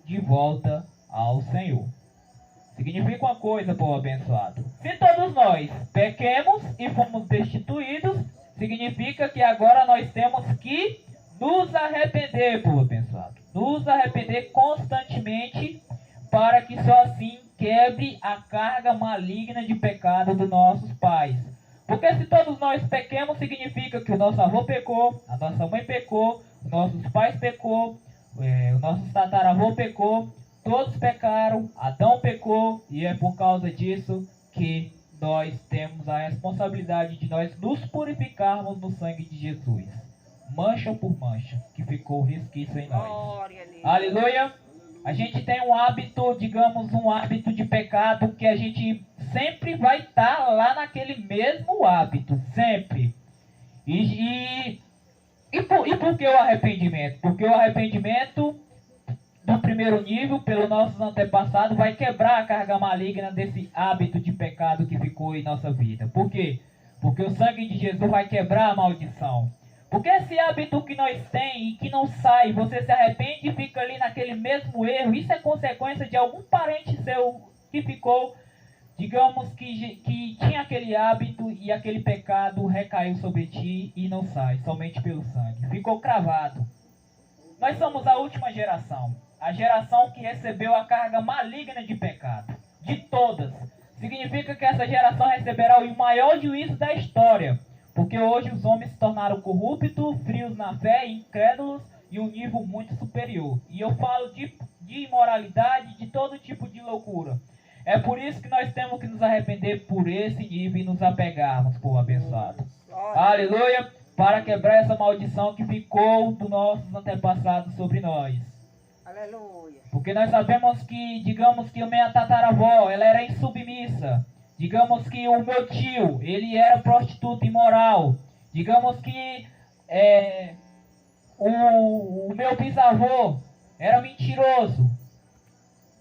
de volta ao Senhor. Significa uma coisa, povo abençoado. Se todos nós pequemos e fomos destituídos, significa que agora nós temos que nos arrepender, povo abençoado. Nos arrepender constantemente, para que só assim quebre a carga maligna de pecado dos nossos pais. Porque se todos nós pequemos, significa que o nosso avô pecou, a nossa mãe pecou, nossos pais pecou, O nosso tataravô pecou, todos pecaram, Adão pecou, e é por causa disso que nós temos a responsabilidade de nós nos purificarmos no sangue de Jesus, mancha por mancha, que ficou resquício em nós. Glória a Deus. Aleluia! A gente tem um hábito, digamos, um hábito de pecado que a gente sempre vai estar lá naquele mesmo hábito, sempre. E por que o arrependimento? Porque o arrependimento do primeiro nível, pelos nossos antepassados, vai quebrar a carga maligna desse hábito de pecado que ficou em nossa vida. Por quê? Porque o sangue de Jesus vai quebrar a maldição. Porque esse hábito que nós temos e que não sai, você se arrepende e fica ali naquele mesmo erro, isso é consequência de algum parente seu que ficou, digamos, que tinha aquele hábito e aquele pecado recaiu sobre ti e não sai, somente pelo sangue. Ficou cravado. Nós somos a última geração, a geração que recebeu a carga maligna de pecado, de todas. Significa que essa geração receberá o maior juízo da história, porque hoje os homens se tornaram corruptos, frios na fé, incrédulos e um nível muito superior. E eu falo de imoralidade, de todo tipo de loucura. É por isso que nós temos que nos arrepender por esse nível e nos apegarmos, povo abençoado. Aleluia! Para quebrar essa maldição que ficou dos nossos antepassados sobre nós. Aleluia. Porque nós sabemos que, digamos que a minha tataravó, ela era insubmissa. Digamos que o meu tio, ele era prostituto imoral. Digamos que o meu bisavô era mentiroso.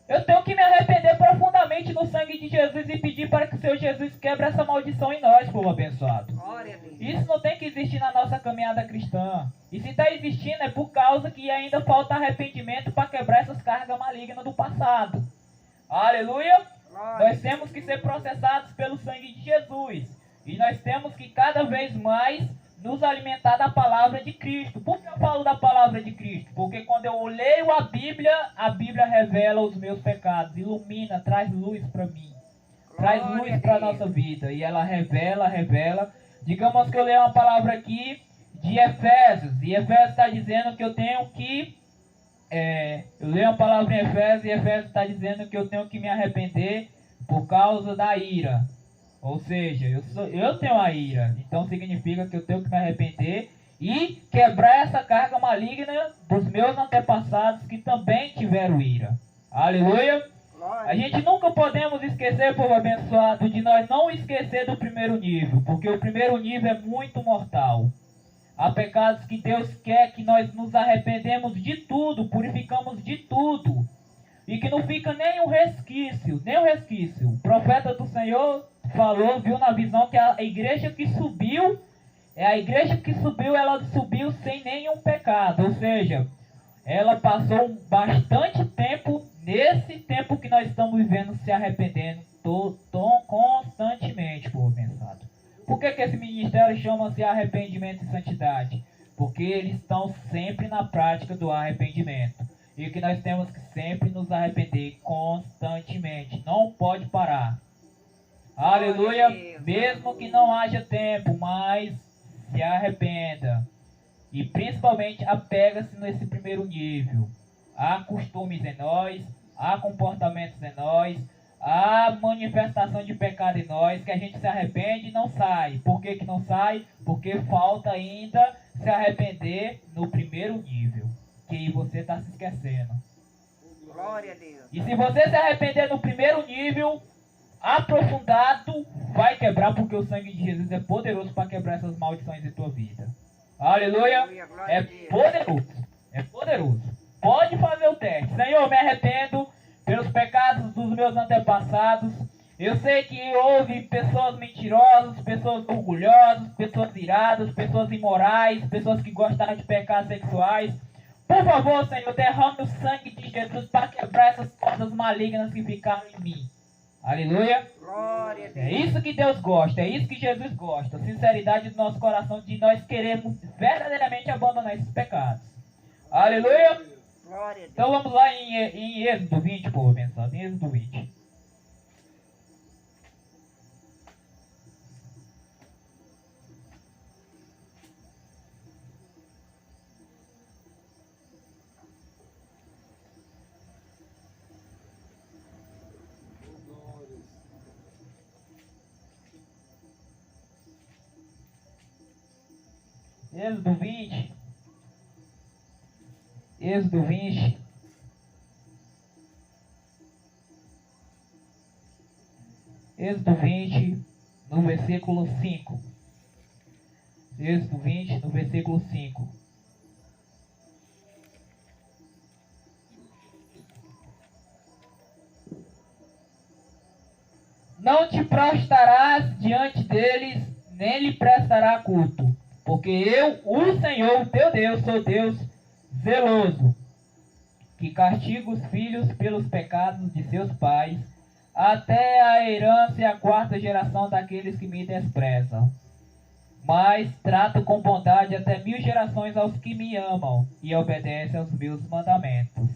Eu tenho que me arrepender profundamente no sangue de Jesus e pedir para que o Senhor Jesus quebre essa maldição em nós, povo abençoado. Glória a Deus. Isso não tem que existir na nossa caminhada cristã. E se está existindo é por causa que ainda falta arrependimento para quebrar essas cargas malignas do passado. Aleluia! Glória. Nós temos que ser processados pelo sangue de Jesus. E nós temos que cada vez mais nos alimentar da palavra de Cristo. Por que eu falo da palavra de Cristo? Porque quando eu leio a Bíblia revela os meus pecados, ilumina, traz luz para mim. Traz luz para a nossa vida. E ela revela. Digamos que eu leio uma palavra aqui de Efésios. E Efésios está dizendo que eu tenho que... eu leio uma palavra em Efésios e Efésios está dizendo que eu tenho que me arrepender por causa da ira. Ou seja, eu tenho a ira. Então significa que eu tenho que me arrepender e quebrar essa carga maligna dos meus antepassados que também tiveram ira. Aleluia! A gente nunca podemos esquecer, povo abençoado, de nós não esquecer do primeiro nível. Porque o primeiro nível é muito mortal. Há pecados que Deus quer que nós nos arrependemos de tudo, purificamos de tudo. E que não fica nem um resquício, nem um resquício. O profeta do Senhor falou, viu na visão que a igreja que subiu, ela subiu sem nenhum pecado. Ou seja, ela passou bastante tempo, nesse tempo que nós estamos vivendo, se arrependendo constantemente, povo abençoado. Por que esse ministério chama-se arrependimento e santidade? Porque eles estão sempre na prática do arrependimento. E que nós temos que sempre nos arrepender constantemente. Não pode parar. Aleluia. Mesmo que não haja tempo, mas se arrependa. E principalmente apega-se nesse primeiro nível. Há costumes em nós, há comportamentos em nós, há manifestação de pecado em nós, que a gente se arrepende e não sai. Por que não sai? Porque falta ainda se arrepender no primeiro nível. Que você está se esquecendo. Glória a Deus. E se você se arrepender no primeiro nível, aprofundado, vai quebrar, porque o sangue de Jesus é poderoso para quebrar essas maldições em tua vida. Aleluia! É poderoso. É poderoso. Pode fazer o teste. Senhor, me arrependo pelos pecados dos meus antepassados. Eu sei que houve pessoas mentirosas, pessoas orgulhosas, pessoas iradas, pessoas imorais, pessoas que gostaram de pecados sexuais. Por favor, Senhor, derrame o sangue de Jesus para quebrar essas coisas malignas que ficaram em mim. Aleluia. Glória a Deus. É isso que Deus gosta, é isso que Jesus gosta. Sinceridade do nosso coração, de nós queremos verdadeiramente abandonar esses pecados. Aleluia. Glória a Deus. Então vamos lá em Êxodo 20, povo abençoado. Em Êxodo 20. Êxodo 20. Êxodo 20. Êxodo 20, no versículo 5. Êxodo 20, no versículo 5. Não te prostrarás diante deles, nem lhe prestará culto, porque eu, o Senhor, teu Deus, sou Deus zeloso, que castiga os filhos pelos pecados de seus pais, até a herança e a quarta geração daqueles que me desprezam. Mas trato com bondade até 1000 gerações aos que me amam e obedecem aos meus mandamentos.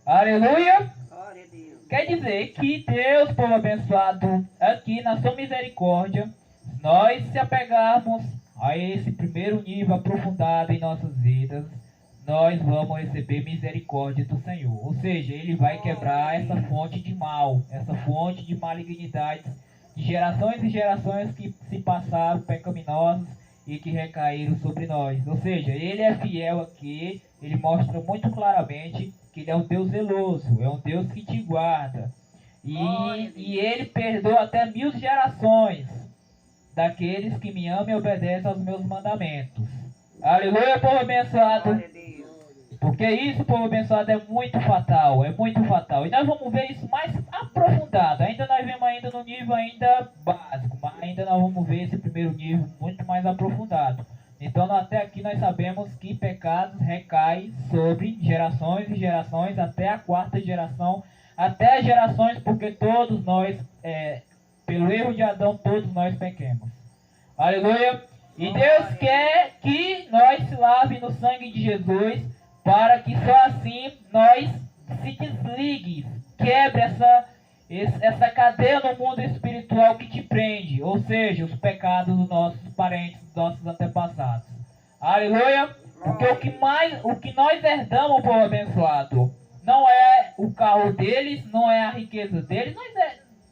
Aleluia! Glória a Deus. Quer dizer que Deus, povo abençoado, aqui na sua misericórdia, se nós se apegarmos a esse primeiro nível aprofundado em nossas vidas, nós vamos receber misericórdia do Senhor. Ou seja, Ele vai quebrar essa fonte de mal, essa fonte de malignidades, de gerações e gerações que se passaram pecaminosas e que recaíram sobre nós. Ou seja, Ele é fiel aqui, Ele mostra muito claramente que Ele é um Deus zeloso, é um Deus que te guarda. E Ele perdoa até 1000 gerações daqueles que me amam e obedecem aos meus mandamentos. Aleluia, povo abençoado. Glória a Deus. Porque isso, povo abençoado, é muito fatal, é muito fatal. E nós vamos ver isso mais aprofundado. Ainda nós vemos ainda no nível ainda básico, mas ainda nós vamos ver esse primeiro nível muito mais aprofundado. Então até aqui nós sabemos que pecados recaem sobre gerações e gerações, até a quarta geração, até as gerações, porque todos nós, pelo erro de Adão, todos nós pequemos. Aleluia! E Deus quer que nós se lave no sangue de Jesus, para que só assim nós se desligue, quebre essa cadeia no mundo espiritual que te prende, ou seja, os pecados dos nossos parentes, dos nossos antepassados. Aleluia! Porque o que nós herdamos, povo abençoado, não é o carro deles, não é a riqueza deles,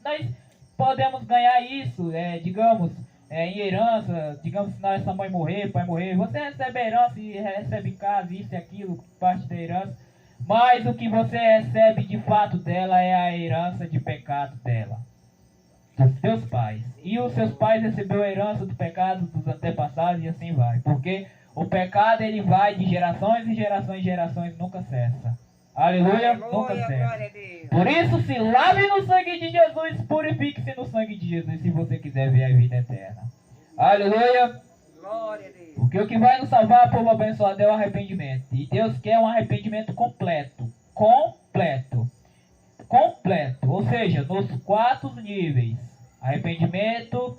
nós podemos ganhar isso, digamos, em herança, digamos, se nossa mãe morrer, pai morrer, você recebe a herança e recebe casa, isso e aquilo, parte da herança, mas o que você recebe de fato dela é a herança de pecado dela, dos seus pais. E os seus pais receberam a herança do pecado dos antepassados e assim vai, porque o pecado ele vai de gerações e gerações e gerações, nunca cessa. Aleluia, nunca cessa. Glória a Deus. Por isso, se lave no sangue de Jesus, purifique-se no sangue de Jesus, se você quiser ver a vida eterna. Aleluia. Glória a Deus. Porque o que vai nos salvar, povo abençoado, é o arrependimento. E Deus quer um arrependimento completo. Completo. Completo. Ou seja, nos 4 níveis. Arrependimento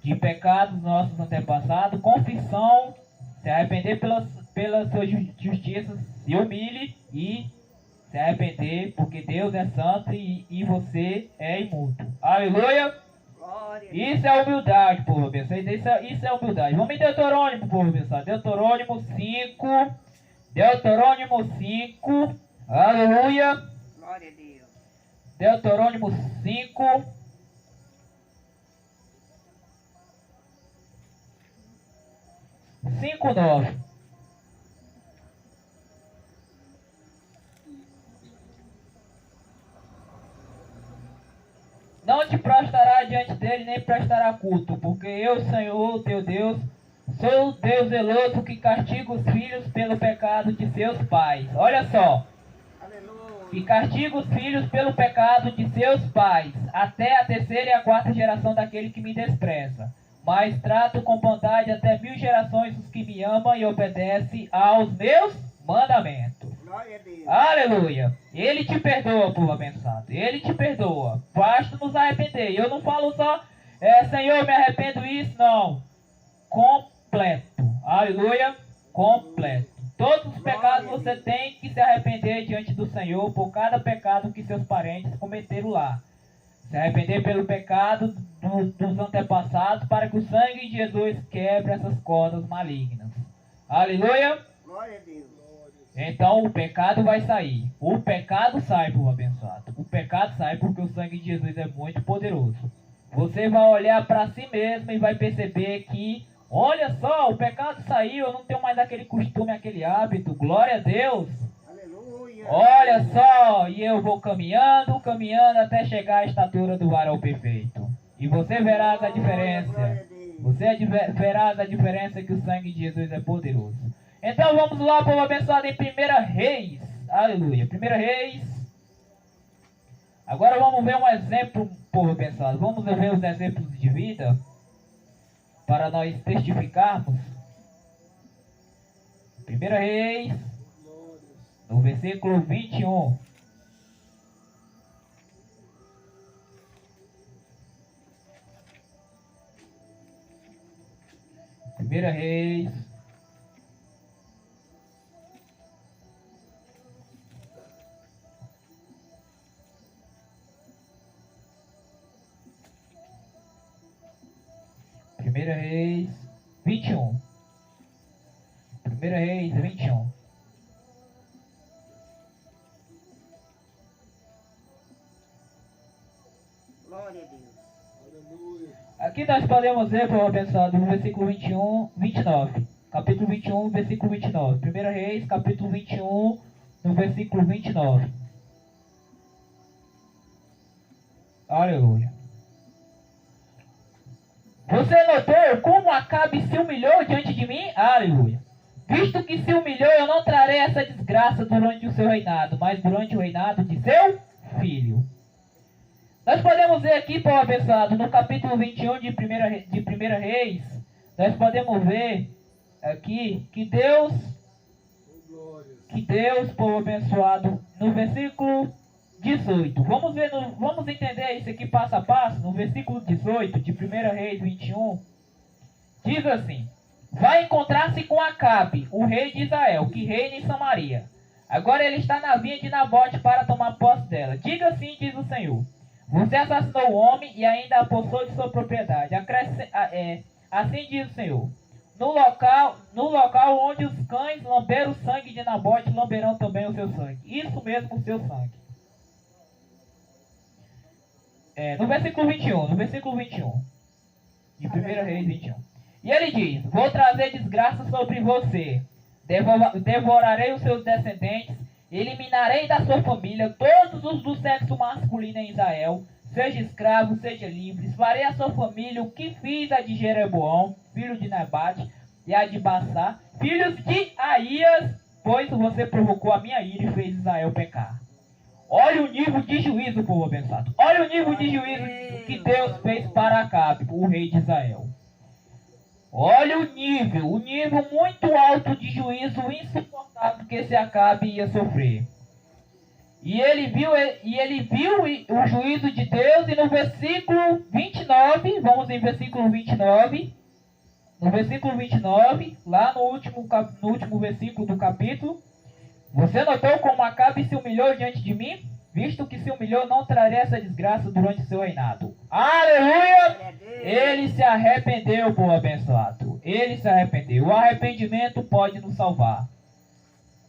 de pecados dos nossos antepassados, confissão, se arrepender pelas suas justiças, se humilhe e se arrepender, porque Deus é santo e você é imundo. Aleluia! Glória a Deus. Isso é humildade, povo abençoado. Isso é humildade. Vamos em Deuteronômio, povo abençoado. Deuteronômio 5. Deuteronômio 5. Aleluia! Glória a Deus. Deuteronômio 5. 5:9. Não te prostrará diante dele, nem prestará culto, porque eu, Senhor, teu Deus, sou o Deus zeloso que castiga os filhos pelo pecado de seus pais. Olha só. Aleluia. Que castiga os filhos pelo pecado de seus pais, até a terceira e a quarta geração daquele que me despreza. Mas trato com bondade até 1000 gerações os que me amam e obedecem aos meus mandamentos. Glória a Deus. Aleluia. Ele te perdoa, povo abençoado. Ele te perdoa. Basta nos arrepender. Eu não falo só, Senhor, me arrependo isso, não. Completo. Aleluia. Completo. Todos os pecados você tem que se arrepender diante do Senhor por cada pecado que seus parentes cometeram lá. Se arrepender pelo pecado dos antepassados, para que o sangue de Jesus quebre essas cordas malignas. Aleluia. Glória a Deus. Então o pecado vai sair. O pecado sai, povo abençoado. O pecado sai porque o sangue de Jesus é muito poderoso. Você vai olhar para si mesmo e vai perceber que Olha só, o pecado saiu, eu não tenho mais aquele costume, aquele hábito. Glória a Deus. Aleluia. Olha só, e eu vou caminhando, caminhando até chegar à estatura do varão perfeito. E você verás a diferença. Glória a Deus. Você verás a diferença que o sangue de Jesus é poderoso. Então vamos lá, povo abençoado, em 1 Reis. Aleluia. 1 Reis. Agora vamos ver um exemplo, povo abençoado. Vamos ver os exemplos de vida para nós testificarmos. 1 Reis, no versículo 21. Primeira Reis, Primeira Reis 21. Primeira Reis 21. Glória a Deus. Aqui nós podemos ver, povo abençoado, no versículo 21, 29. Capítulo 21, versículo 29. Primeira Reis, capítulo 21, no versículo 29. Aleluia. Você notou como Acabe se humilhou diante de mim? Aleluia. Visto que se humilhou, eu não trarei essa desgraça durante o seu reinado, mas durante o reinado de seu filho. Nós podemos ver aqui, povo abençoado, no capítulo 21 de 1 Reis, nós podemos ver aqui que Deus, povo abençoado, no versículo 18. Vamos entender isso aqui passo a passo. No versículo 18 de 1 Reis 21, diz assim: vai encontrar-se com Acabe, o rei de Israel, que reina em Samaria. Agora ele está na vinha de Nabote para tomar posse dela. Diga assim, diz o Senhor: você assassinou o homem e ainda apossou de sua propriedade. Assim diz o Senhor: no local onde os cães lamberam o sangue de Nabote, lamberão também o seu sangue. Isso mesmo, o seu sangue. No versículo 21, de 1 Reis 21. E ele diz: vou trazer desgraça sobre você, devorarei os seus descendentes, eliminarei da sua família todos os do sexo masculino em Israel, seja escravo, seja livre. Farei a sua família o que fiz a de Jeroboão, filho de Nebate, e a de Bassá, filhos de Aías, pois você provocou a minha ira e fez Israel pecar. Olha o nível de juízo, povo abençoado. Olha o nível de juízo que Deus fez para Acabe, o rei de Israel. Olha o nível muito alto de juízo insuportável que esse Acabe ia sofrer. E ele viu o juízo de Deus, e no versículo 29, vamos em versículo 29, no versículo 29, lá no último versículo do capítulo, você notou como Acabe se humilhou diante de mim? Visto que se humilhou, não trarei essa desgraça durante seu reinado. Aleluia! Ele se arrependeu, povo abençoado. Ele se arrependeu. O arrependimento pode nos salvar.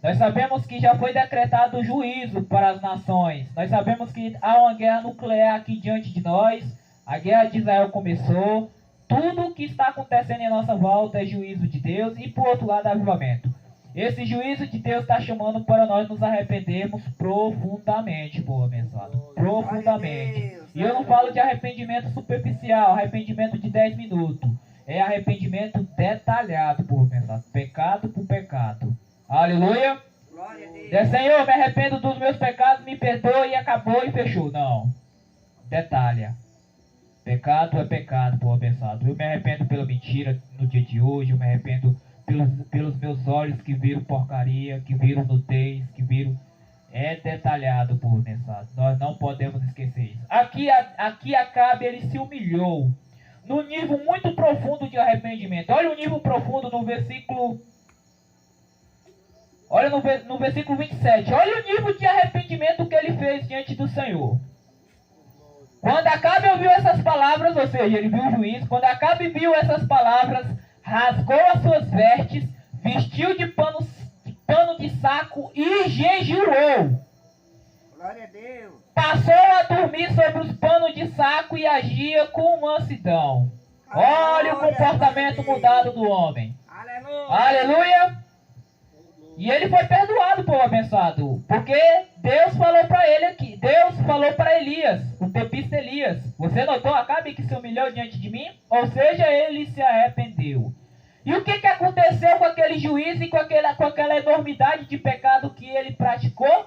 Nós sabemos que já foi decretado juízo para as nações. Nós sabemos que há uma guerra nuclear aqui diante de nós. A guerra de Israel começou. Tudo o que está acontecendo em nossa volta é juízo de Deus, e por outro lado, avivamento. Esse juízo de Deus está chamando para nós nos arrependermos profundamente, povo abençoado. Profundamente. E eu não falo de arrependimento superficial, arrependimento de 10 minutos. É arrependimento detalhado, povo abençoado. Pecado por pecado. Aleluia. Glória a Deus. Senhor, me arrependo dos meus pecados, me perdoe e acabou e fechou. Não. Detalha. Pecado é pecado, povo abençoado. Eu me arrependo pela mentira no dia de hoje, eu me arrependo pelos meus olhos que viram porcaria, que viram nudez, que viram... É detalhado, povo abençoado. Nós não podemos esquecer isso. Aqui Acabe, ele se humilhou no nível muito profundo de arrependimento. Olha o nível profundo no versículo... Olha no versículo 27. Olha o nível de arrependimento que ele fez diante do Senhor. Quando Acabe ouviu essas palavras, ou seja, ele viu o juízo. Quando Acabe viu essas palavras, rasgou as suas vestes, vestiu de pano de saco e jejuou. Glória a Deus. Passou a dormir sobre os panos de saco e agia com mansidão. Olha o comportamento mudado do homem. Aleluia. Aleluia! E ele foi perdoado, povo abençoado, porque Deus falou para ele aqui, Deus falou para Elias, o tepista Elias: você notou, Acabe, que se humilhou diante de mim? Ou seja, ele se arrependeu. E o que aconteceu com aquele juiz e com aquela enormidade de pecado que ele praticou?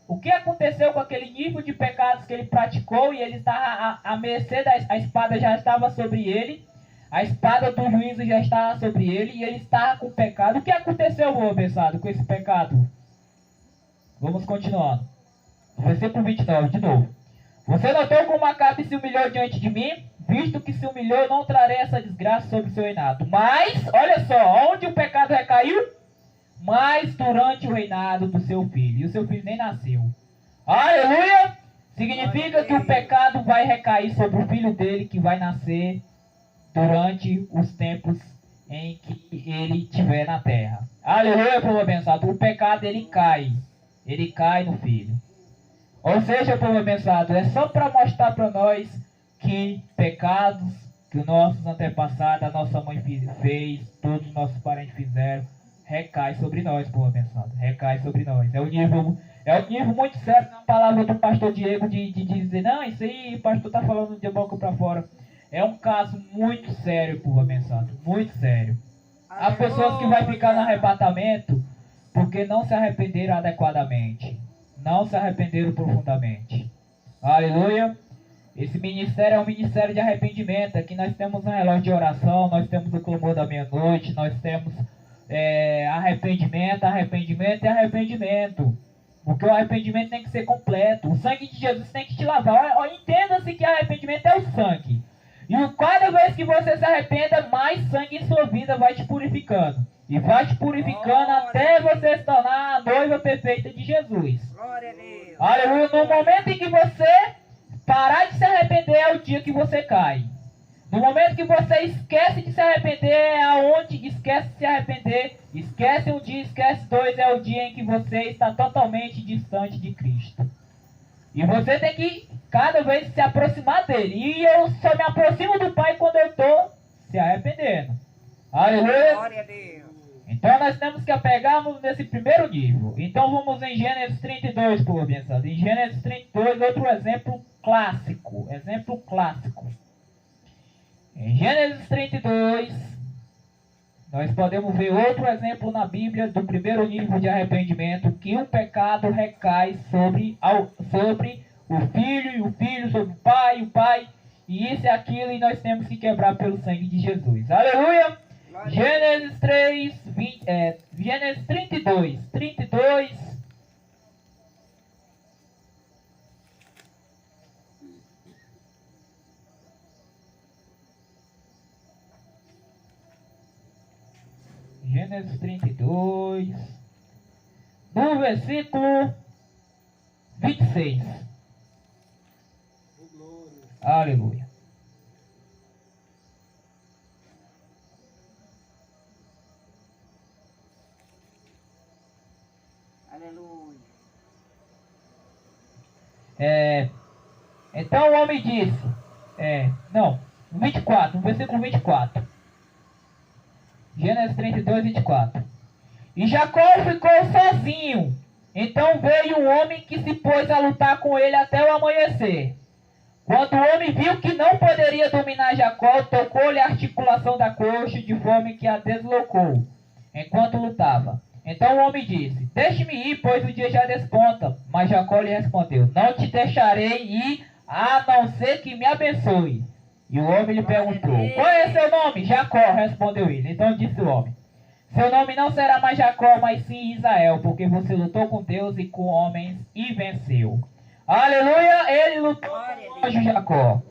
O que aconteceu com aquele nível de pecados que ele praticou? E ele estava à mercê a espada já estava sobre ele, a espada do juízo já estava sobre ele, e ele estava com pecado. O que aconteceu, meu abençoado, com esse pecado? Vamos continuando. Versículo 29, de novo. Você notou como Acabe se humilhou diante de mim? Visto que se humilhou, não trarei essa desgraça sobre o seu reinado. Mas, olha só, onde o pecado recaiu? Mas durante o reinado do seu filho. E o seu filho nem nasceu. Aleluia! Significa que o pecado vai recair sobre o filho dele, que vai nascer durante os tempos em que ele estiver na terra. Aleluia, povo abençoado. O pecado, ele cai no filho. Ou seja, povo abençoado, é só para mostrar para nós que pecados que os nossos antepassados, a nossa mãe fez, todos os nossos parentes fizeram, recai sobre nós, povo abençoado. Recai sobre nós. É um nível muito sério na palavra do pastor Diego de dizer: não, isso aí o pastor está falando de boca para fora. É um caso muito sério, povo abençoado. Muito sério. Há pessoas que vão ficar no arrebatamento porque não se arrependeram adequadamente. Não se arrependeram profundamente. Aleluia. Esse ministério é um ministério de arrependimento. Aqui nós temos um relógio de oração, nós temos o clamor da meia-noite, nós temos arrependimento, arrependimento e arrependimento. Porque o arrependimento tem que ser completo. O sangue de Jesus tem que te lavar. Entenda-se que arrependimento é o sangue. E cada vez que você se arrependa, mais sangue em sua vida vai te purificando. E vai te purificando até você se tornar a noiva perfeita de Jesus. Glória a Deus. Aleluia. No momento em que você parar de se arrepender é o dia que você cai. No momento que você esquece de se arrepender é aonde esquece de se arrepender. Esquece um dia, esquece dois, é o dia em que você está totalmente distante de Cristo. E você tem que cada vez se aproximar dele. E eu só me aproximo do Pai quando eu estou se arrependendo. Aleluia. Glória a Deus. Então nós temos que apegarmos nesse primeiro nível. Então vamos em Gênesis 32, por abençoado. Em Gênesis 32, outro exemplo clássico. Exemplo clássico. Em Gênesis 32, nós podemos ver outro exemplo na Bíblia do primeiro nível de arrependimento, que o pecado recai sobre o filho, e o filho sobre o pai, e isso e aquilo, e nós temos que quebrar pelo sangue de Jesus. Aleluia! Gênesis 32. Gênesis 32, no versículo 26. Aleluia. Aleluia. Então o homem disse, no 24, no versículo 24. Gênesis 32, 24. E Jacó ficou sozinho. Então veio um homem que se pôs a lutar com ele até o amanhecer. Quando o homem viu que não poderia dominar Jacó, tocou-lhe a articulação da coxa de forma que a deslocou, enquanto lutava. Então o homem disse: deixe-me ir, pois o dia já desponta. Mas Jacó lhe respondeu: não te deixarei ir, a não ser que me abençoe. E o homem lhe perguntou: qual é seu nome? Jacó, respondeu ele. Então disse o homem: seu nome não será mais Jacó, mas sim Israel, porque você lutou com Deus e com homens e venceu. Aleluia! Ele lutou com o anjo Jacó.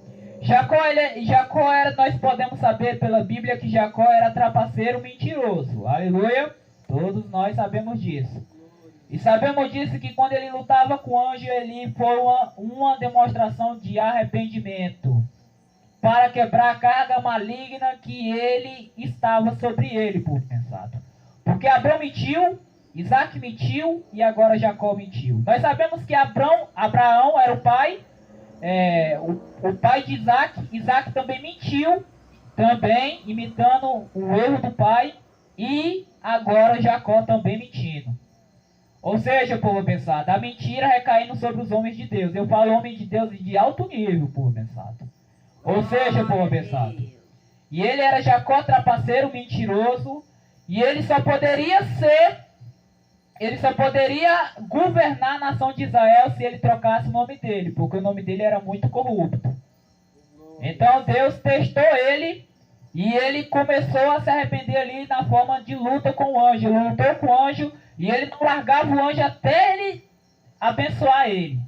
Jacó era, nós podemos saber pela Bíblia que Jacó era trapaceiro mentiroso. Aleluia! Todos nós sabemos disso. E sabemos disso que quando ele lutava com o anjo, ele foi uma demonstração de arrependimento, para quebrar a carga maligna que ele estava sobre ele, por pensado. Porque Abraão mentiu, Isaac mentiu e agora Jacó mentiu. Nós sabemos que Abraão era o pai, o pai de Isaac. Isaac também mentiu. também imitando o erro do pai, e agora Jacó também mentindo. Ou seja, povo abençoado, a mentira recaindo sobre os homens de Deus. Eu falo homem de Deus de alto nível, povo abençoado. Ou seja, povo abençoado, e ele era Jacó, trapaceiro, mentiroso, e ele só poderia governar a nação de Israel se ele trocasse o nome dele, porque o nome dele era muito corrupto. Então Deus testou ele, e ele começou a se arrepender ali na forma de luta com o anjo. Ele lutou com o anjo, e ele não largava o anjo até ele abençoar ele.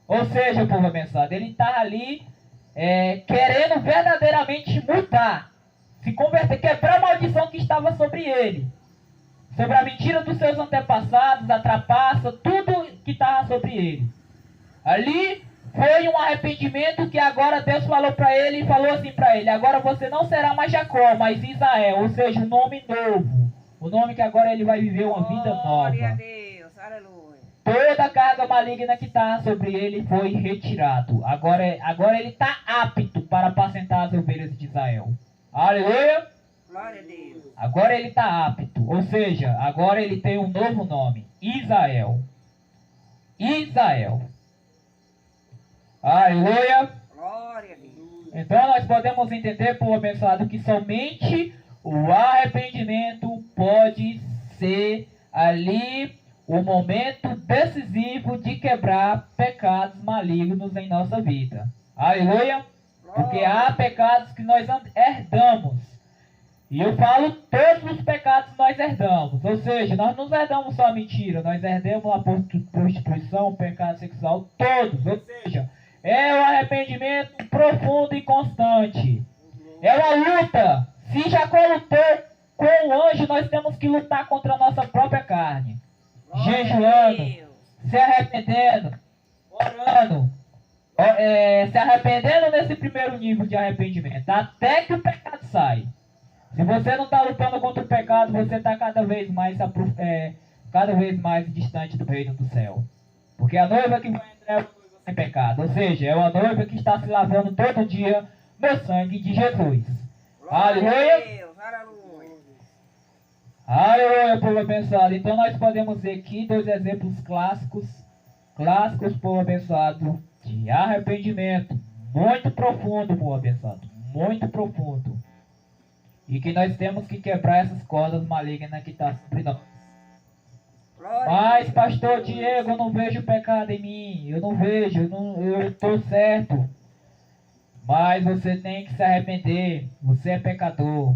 Ou seja, o povo abençoado, ele estava ali querendo verdadeiramente mudar, se converter, quebrar a maldição que estava sobre ele, sobre a mentira dos seus antepassados, a trapaça, tudo que estava sobre ele. Ali foi um arrependimento que agora Deus falou para ele, e falou assim para ele: agora você não será mais Jacó, mas Israel, ou seja, um nome novo, o nome que agora ele vai viver uma vida nova. Glória a Deus, aleluia. Toda a carga maligna que estava sobre ele foi retirado. Agora ele está apto para apacentar as ovelhas de Israel. Aleluia! Glória a Deus. Agora ele está apto. Ou seja, agora ele tem um novo nome. Israel. Israel. Aleluia! Glória a Deus. Então nós podemos entender, povo abençoado, que somente o arrependimento pode ser ali o momento decisivo de quebrar pecados malignos em nossa vida. Aleluia! Porque há pecados que nós herdamos. E eu falo, todos os pecados nós herdamos. Ou seja, nós não herdamos só a mentira, nós herdamos a prostituição, o pecado sexual, todos. Ou seja, é o arrependimento profundo e constante. É uma luta. Se Jacó lutou com o anjo, nós temos que lutar contra a nossa própria carne. Jejuando, se arrependendo, orando, se arrependendo nesse primeiro nível de arrependimento, até que o pecado sai. Se você não está lutando contra o pecado, você está cada vez mais distante do reino do céu. Porque a noiva que vai entrar é uma noiva sem pecado, ou seja, é uma noiva que está se lavando todo dia no sangue de Jesus. Aleluia! Aleluia, povo abençoado. Então nós podemos ver aqui dois exemplos clássicos, povo abençoado, de arrependimento muito profundo, povo abençoado, muito profundo. E que nós temos que quebrar essas cordas malignas que estão sobre nós. Mas, pastor Diego, eu não vejo pecado em mim, eu não vejo, eu estou certo. Mas você tem que se arrepender, você é pecador.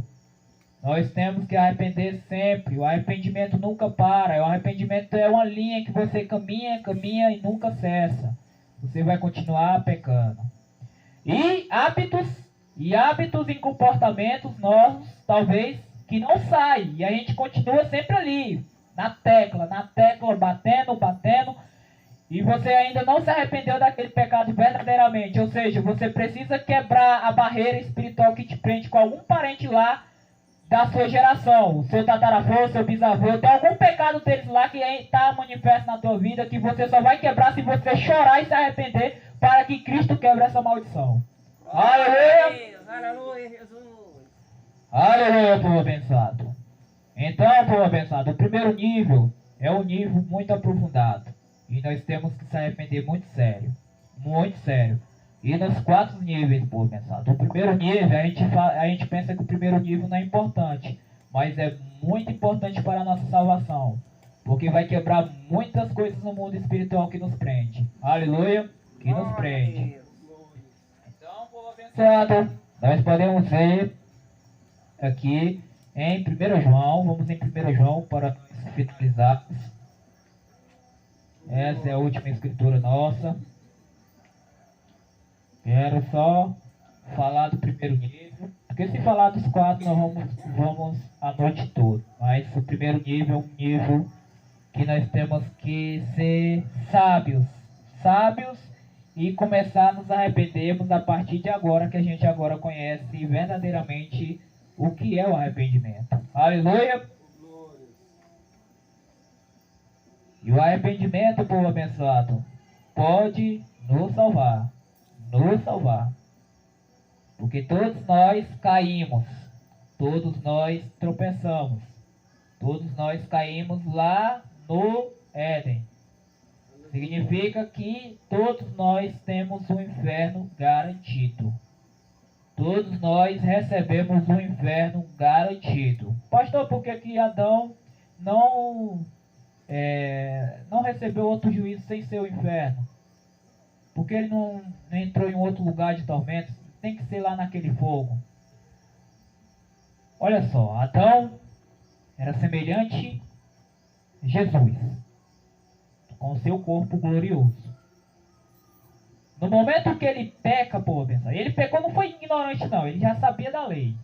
Nós temos que arrepender sempre. O arrependimento nunca para. O arrependimento é uma linha que você caminha e nunca cessa. Você vai continuar pecando. E hábitos em comportamentos nossos, talvez, que não saem. E a gente continua sempre ali, na tecla, batendo. E você ainda não se arrependeu daquele pecado verdadeiramente. Ou seja, você precisa quebrar a barreira espiritual que te prende com algum parente lá da sua geração, o seu tataravô, o seu bisavô, tem algum pecado deles lá que está manifesto na tua vida, que você só vai quebrar se você chorar e se arrepender, para que Cristo quebre essa maldição. Aleluia! Aleluia, Jesus! Aleluia, povo abençoado. Então, povo abençoado, o primeiro nível é um nível muito aprofundado, e nós temos que se arrepender muito sério, muito sério. E nos 4 níveis, povo abençoado. O primeiro nível, a gente pensa que o primeiro nível não é importante, mas é muito importante para a nossa salvação, porque vai quebrar muitas coisas no mundo espiritual que nos prende. Aleluia, que nos prende. Então, povo abençoado, nós podemos ver aqui em 1 João, vamos em 1 João para finalizarmos. Essa é a última escritura nossa. Quero só falar do primeiro nível, porque se falar dos 4 nós vamos a noite toda. Mas o primeiro nível é um nível que nós temos que ser sábios e começar a nos arrependermos a partir de agora, que a gente agora conhece verdadeiramente o que é o arrependimento. Aleluia! E o arrependimento, povo abençoado, pode nos salvar. Porque todos nós caímos, todos nós tropeçamos, todos nós caímos lá no Éden. Significa que todos nós temos um inferno garantido. Todos nós recebemos um inferno garantido. Pastor, por que Adão não recebeu outro juízo sem ser o inferno? Porque ele não entrou em outro lugar de tormento? Tem que ser lá naquele fogo. Olha só, Adão era semelhante a Jesus, com o seu corpo glorioso. No momento que ele peca, por pensar, ele pecou não foi ignorante não, ele já sabia da lei.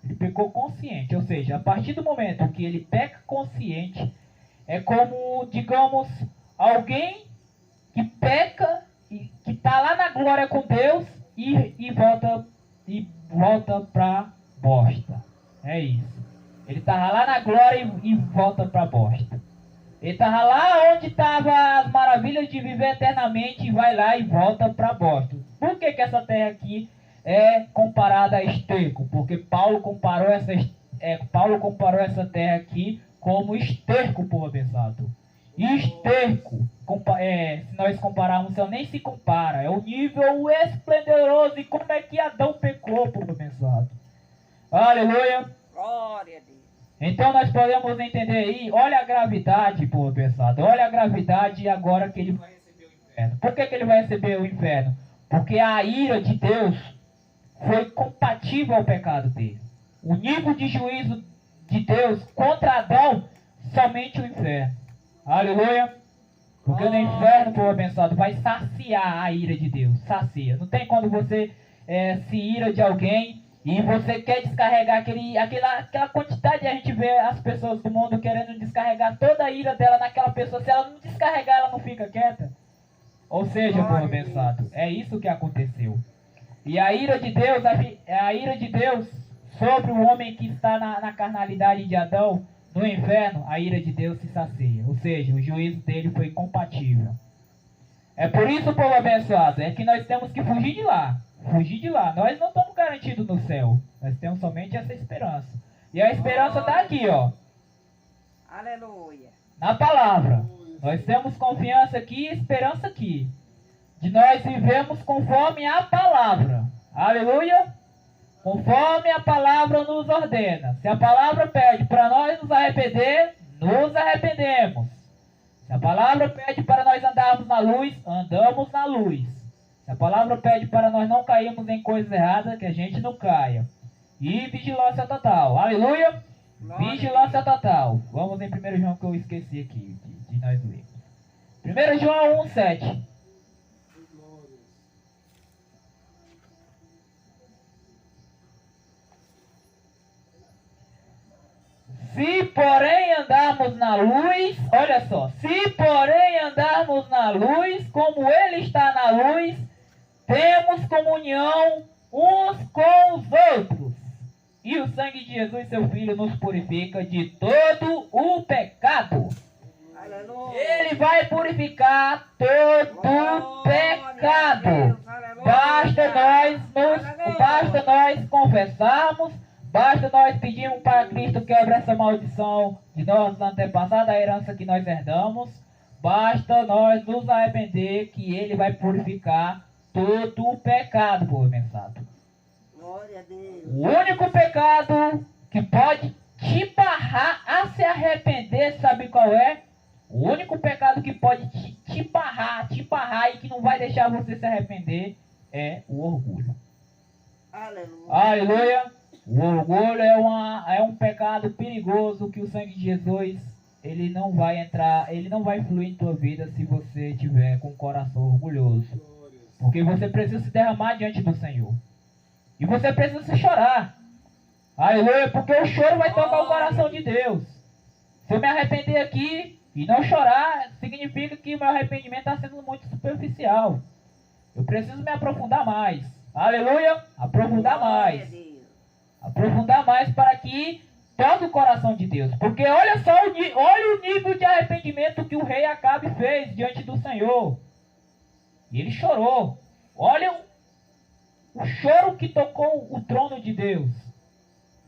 Ele pecou consciente, ou seja, a partir do momento que ele peca consciente, é como, digamos, alguém que peca, e que está lá na glória com Deus e volta para bosta. É isso. Ele estava lá na glória e volta para bosta. Ele estava lá onde estavam as maravilhas de viver eternamente e vai lá e volta para bosta. Por que essa terra aqui é comparada a esterco? Porque Paulo comparou essa terra aqui como esterco, povo abençoado. Esterco, se nós compararmos, nem se compara. É o nível esplendoroso. E como é que Adão pecou, povo abençoado? Aleluia. Glória a Deus. Então nós podemos entender aí, olha a gravidade, povo abençoado. Olha a gravidade agora que ele vai receber o inferno. Por que ele vai receber o inferno? Porque a ira de Deus foi compatível ao pecado dele. O nível de juízo de Deus contra Adão, somente o inferno. Aleluia. Porque no inferno, povo abençoado, vai saciar a ira de Deus. Sacia. Não tem quando você se ira de alguém e você quer descarregar aquela quantidade. A gente vê as pessoas do mundo querendo descarregar toda a ira dela naquela pessoa. Se ela não descarregar, ela não fica quieta. Ou seja, povo abençoado, é isso que aconteceu. E a ira de Deus sobre o homem que está na carnalidade de Adão, no inferno, a ira de Deus se sacia. Ou seja, o juízo dele foi compatível. É por isso, povo abençoado, é que nós temos que fugir de lá. Fugir de lá. Nós não estamos garantidos no céu. Nós temos somente essa esperança. E a esperança está aqui, ó. Aleluia. Na palavra. Nós temos confiança aqui e esperança aqui. De nós vivemos conforme a palavra. Aleluia. Conforme a palavra nos ordena. Se a palavra pede para nós nos arrepender, nos arrependemos. Se a palavra pede para nós andarmos na luz, andamos na luz. Se a palavra pede para nós não cairmos em coisas erradas, que a gente não caia. E vigilância total. Aleluia. Vigilância total. Vamos em 1 João, que eu esqueci aqui de nós lermos. 1 João 1,7. Se porém andarmos na luz, olha só, se porém andarmos na luz, como Ele está na luz, temos comunhão uns com os outros. E o sangue de Jesus, seu Filho, nos purifica de todo o pecado. Aleluia. Ele vai purificar todo o pecado. Basta nós confessarmos. Basta nós pedirmos para Cristo quebre essa maldição de nossos antepassados, a herança que nós herdamos. Basta nós nos arrepender que Ele vai purificar todo o pecado, povo abençoado. Glória a Deus. O único pecado que pode te barrar a se arrepender, sabe qual é? O único pecado que pode te barrar e que não vai deixar você se arrepender é o orgulho. Aleluia. Aleluia. O orgulho é um pecado perigoso que o sangue de Jesus, ele não vai fluir em tua vida se você tiver com o coração orgulhoso. Porque você precisa se derramar diante do Senhor. E você precisa se chorar. Aleluia, porque o choro vai tocar o coração de Deus. Se eu me arrepender aqui e não chorar, significa que o meu arrependimento está sendo muito superficial. Eu preciso me aprofundar mais. Aleluia, aprofundar Glória a mais. Deus. Aprofundar mais para que toque o coração de Deus. Porque olha só, olha o nível de arrependimento que o rei Acabe fez diante do Senhor. E ele chorou. Olha o choro que tocou o trono de Deus.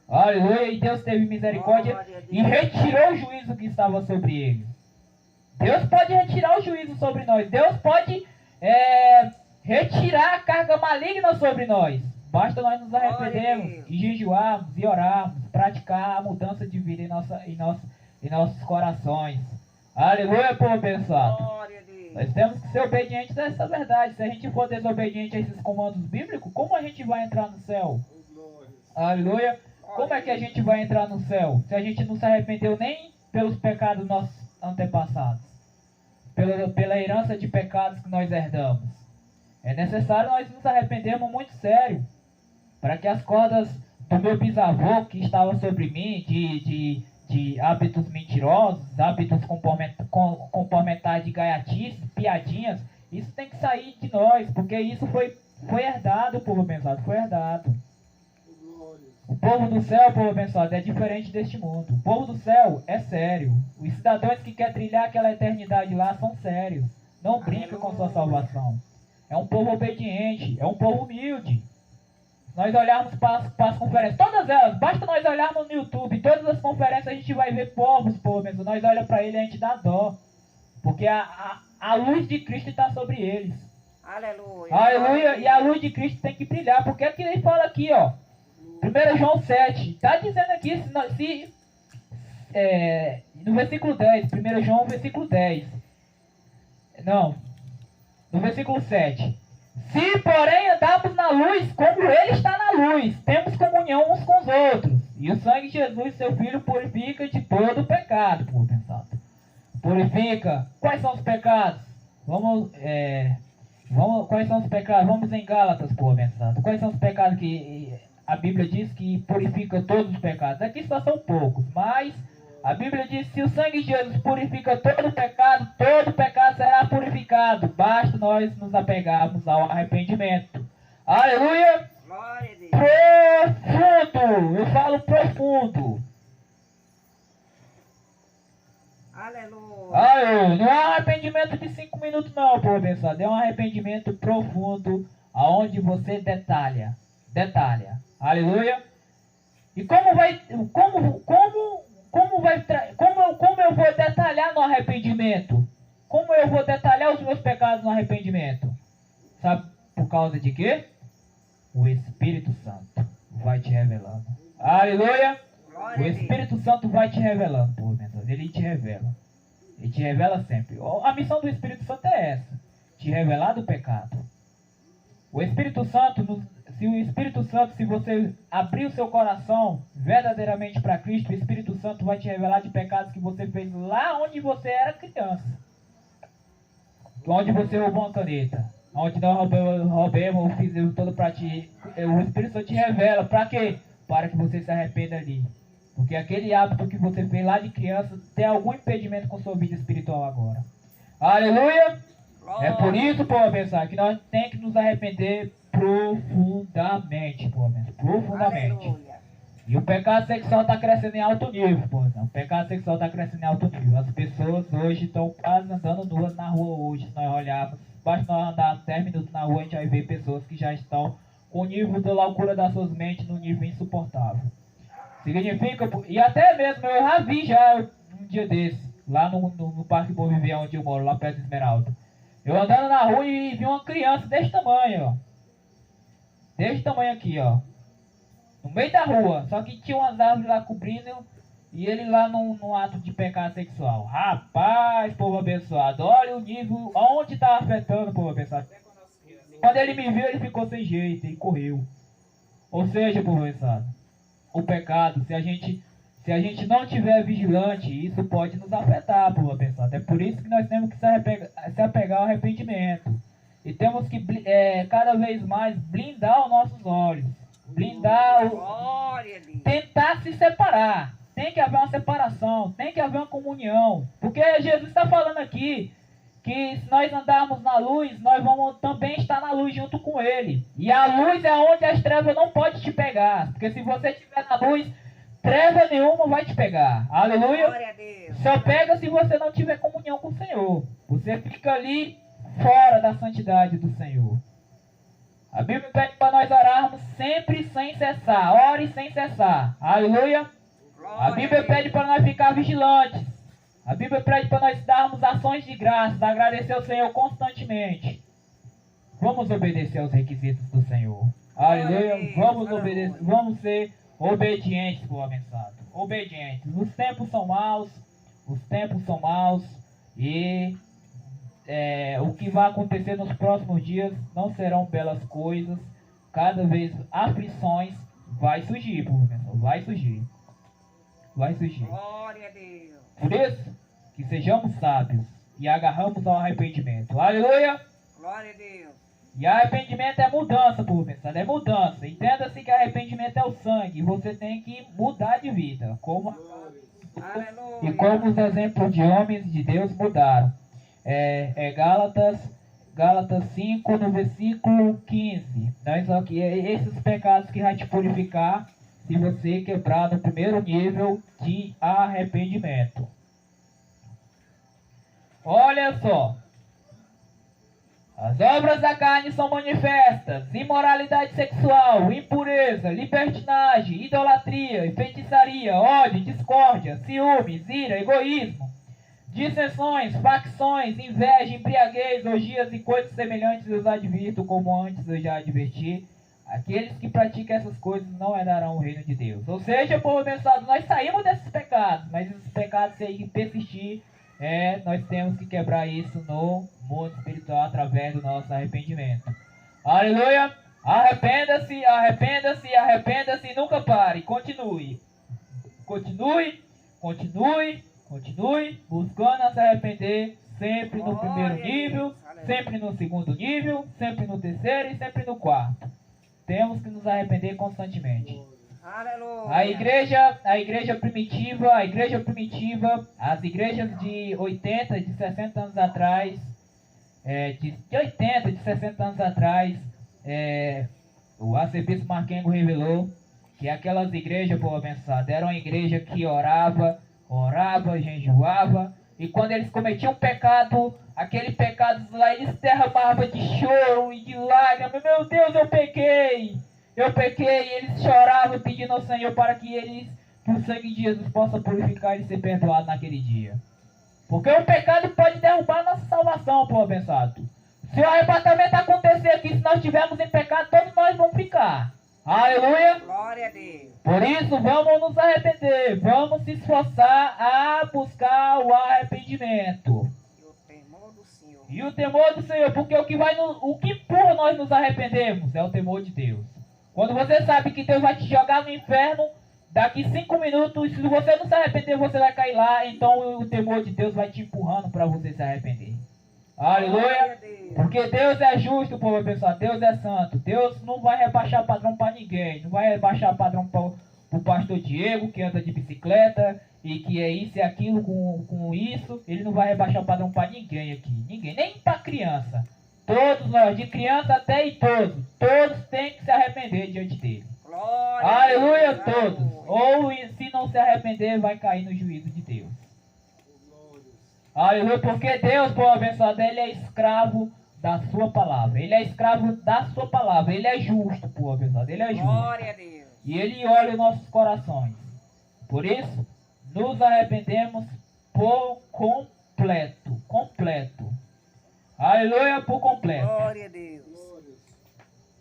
Aleluia, e Deus teve misericórdia Glória a Deus. e retirou o juízo que estava sobre ele. Deus pode retirar o juízo sobre nós. Deus pode retirar a carga maligna sobre nós. Basta nós nos arrependermos e jejuarmos e orarmos, praticar a mudança de vida em nossos corações. Aleluia, povo abençoado. Glória a Deus. Nós temos que ser obedientes a essa verdade. Se a gente for desobediente a esses comandos bíblicos, como a gente vai entrar no céu? Aleluia. Como é que a gente vai entrar no céu? Se a gente não se arrependeu nem pelos pecados dos nossos antepassados, pela herança de pecados que nós herdamos. É necessário nós nos arrependermos muito sério, para que as cordas do meu bisavô que estava sobre mim, de hábitos mentirosos, hábitos comportamentais de gaiatice, piadinhas, isso tem que sair de nós, porque isso foi herdado, povo abençoado, foi herdado. O povo do céu, povo abençoado, é diferente deste mundo. O povo do céu é sério. Os cidadãos que querem trilhar aquela eternidade lá são sérios. Não brincam com sua salvação. É um povo obediente, é um povo humilde. Nós olharmos para as conferências, todas elas, basta nós olharmos no YouTube, todas as conferências a gente vai ver povos, povo abençoado. Nós olhamos para eles e a gente dá dó. Porque a luz de Cristo está sobre eles. Aleluia. Aleluia. E a luz de Cristo tem que brilhar. Porque é que ele fala aqui, ó. 1 João 7, está dizendo aqui, no versículo 10, 1 João versículo 10, não, no versículo 7, se porém andarmos na luz, como ele está na luz, temos comunhão uns com os outros, e o sangue de Jesus, seu Filho, purifica de todo o pecado, por pensado. Purifica. Quais são os pecados? Quais são os pecados? Vamos em Gálatas, por pensado. Quais são os pecados que a Bíblia diz que purifica todos os pecados? Aqui só são poucos, mas a Bíblia diz que se o sangue de Jesus purifica todo pecado será purificado. Basta nós nos apegarmos ao arrependimento. Aleluia! Glória a Deus. Profundo! Eu falo profundo. Aleluia. Aleluia! Não é um arrependimento de 5 minutos não, povo abençoado. É um arrependimento profundo, aonde você detalha. Aleluia. E como eu vou detalhar no arrependimento? Como eu vou detalhar os meus pecados no arrependimento? Sabe por causa de quê? O Espírito Santo vai te revelando. Aleluia. Glória O a Deus. Espírito Santo vai te revelando, por menos. Ele te revela. Ele te revela sempre. A missão do Espírito Santo é essa: te revelar do pecado. O Espírito Santo, se você abrir o seu coração verdadeiramente para Cristo, o Espírito Santo vai te revelar de pecados que você fez lá onde você era criança. Onde você roubou uma caneta. Onde nós roubemos, fizemos todo para ti. O Espírito Santo te revela. Para quê? Para que você se arrependa ali. Porque aquele hábito que você fez lá de criança tem algum impedimento com sua vida espiritual agora. Aleluia! É por isso, povo abençoado, que nós temos que nos arrepender profundamente, povo abençoado. Profundamente. Aleluia. E o pecado sexual está crescendo em alto nível, povo abençoado. O pecado sexual está crescendo em alto nível. As pessoas hoje estão quase andando nuas na rua hoje. Se nós olharmos, basta nós andar 10 minutos na rua, a gente vai ver pessoas que já estão com o nível da loucura das suas mentes no nível insuportável. Significa, e até mesmo eu já vi um dia desse, lá no Parque Bom Viver, onde eu moro, lá perto de Esmeralda. Eu andando na rua e vi uma criança desse tamanho, ó. Desse tamanho aqui, ó. No meio da rua. Só que tinha umas árvores lá cobrindo e ele lá num ato de pecado sexual. Rapaz, povo abençoado. Olha o nível, aonde tá afetando, povo abençoado. Quando ele me viu, ele ficou sem jeito e correu. Ou seja, povo abençoado, o pecado, se a gente não tiver vigilante, isso pode nos afetar, povo abençoado. É por isso que nós temos que se apegar ao arrependimento. E temos que cada vez mais blindar os nossos olhos. Glória a Deus. Tentar se separar. Tem que haver uma separação, tem que haver uma comunhão. Porque Jesus está falando aqui que se nós andarmos na luz, nós vamos também estar na luz junto com Ele. E a luz é onde as trevas não podem te pegar. Porque se você estiver na luz, treva nenhuma vai te pegar. Aleluia. Glória a Deus. Só pega se você não tiver comunhão com o Senhor. Você fica ali fora da santidade do Senhor. A Bíblia pede para nós orarmos sempre sem cessar. Ore sem cessar. Aleluia. A Bíblia pede para nós ficar vigilantes. A Bíblia pede para nós darmos ações de graças, agradecer ao Senhor constantemente. Vamos obedecer aos requisitos do Senhor. Aleluia. Vamos obedecer, vamos ser obedientes, povo abençoado. Obedientes. Os tempos são maus. Os tempos são maus. E o que vai acontecer nos próximos dias não serão belas coisas. Cada vez aflições vai surgir, povo abençoado. Vai surgir. Vai surgir. Glória a Deus. Por isso, que sejamos sábios e agarramos ao arrependimento. Aleluia! Glória a Deus. E arrependimento é mudança, povo abençoado. É mudança. Entenda-se que arrependimento é o sangue. E você tem que mudar de vida. Aleluia. E como os exemplos de homens de Deus mudaram. Gálatas 5, no versículo 15. Nós aqui, esses pecados que vai te purificar se você quebrar no primeiro nível de arrependimento. Olha só. As obras da carne são manifestas: imoralidade sexual, impureza, libertinagem, idolatria, feitiçaria, ódio, discórdia, ciúmes, ira, egoísmo, dissensões, facções, inveja, embriaguez, orgias e coisas semelhantes. Eu os advirto, como antes eu já adverti. Aqueles que praticam essas coisas não herdarão o reino de Deus. Ou seja, povo abençoado, nós saímos desses pecados, mas esses pecados, se aí persistir, nós temos que quebrar isso no mundo espiritual através do nosso arrependimento. Aleluia! Arrependa-se, arrependa-se, arrependa-se e nunca pare. Continue. Continue, continue, continue buscando se arrepender, sempre no primeiro nível, sempre no segundo nível, sempre no terceiro e sempre no quarto. Temos que nos arrepender constantemente. Aleluia. A igreja primitiva, as igrejas de 80, de 60 anos atrás, de 80, de 60 anos atrás, o arcebispo Marquengo revelou que aquelas igrejas, povo abençoado, eram uma igreja que orava, jejuava, e quando eles cometiam pecado, aquele pecado lá, eles derramavam de choro e de lágrimas. Meu Deus, eu pequei, e eles choravam pedindo ao Senhor para que o sangue de Jesus possa purificar e ser perdoado naquele dia. Porque o pecado pode derrubar nossa salvação, povo abençoado. Se o arrebatamento acontecer aqui, se nós estivermos em pecado, todos nós vamos ficar. Aleluia! Glória a Deus. Por isso, vamos nos arrepender, vamos se esforçar a buscar o arrependimento. E o temor do Senhor. E o temor do Senhor, porque o que empurra nós nos arrependermos é o temor de Deus. Quando você sabe que Deus vai te jogar no inferno, daqui 5 minutos, se você não se arrepender, você vai cair lá, então o temor de Deus vai te empurrando para você se arrepender. Aleluia! Porque Deus é justo, povo abençoado, Deus é santo. Deus não vai rebaixar padrão para ninguém. Não vai rebaixar padrão para o pastor Diego, que anda de bicicleta e que é isso e aquilo com isso. Ele não vai rebaixar padrão para ninguém aqui. Ninguém, nem para criança. Todos nós, de criança até idoso, todos têm que se arrepender diante dele. Glória Aleluia, a Deus. todos. Ou se não se arrepender, vai cair no juízo de Deus. Aleluia, porque Deus, povo abençoado, Ele é escravo da sua palavra. Ele é escravo da sua palavra. Ele é justo, povo abençoado. Ele é justo. Glória a Deus. E Ele olha os nossos corações. Por isso, nos arrependemos por completo. Completo. Aleluia, por completo. Glória a Deus.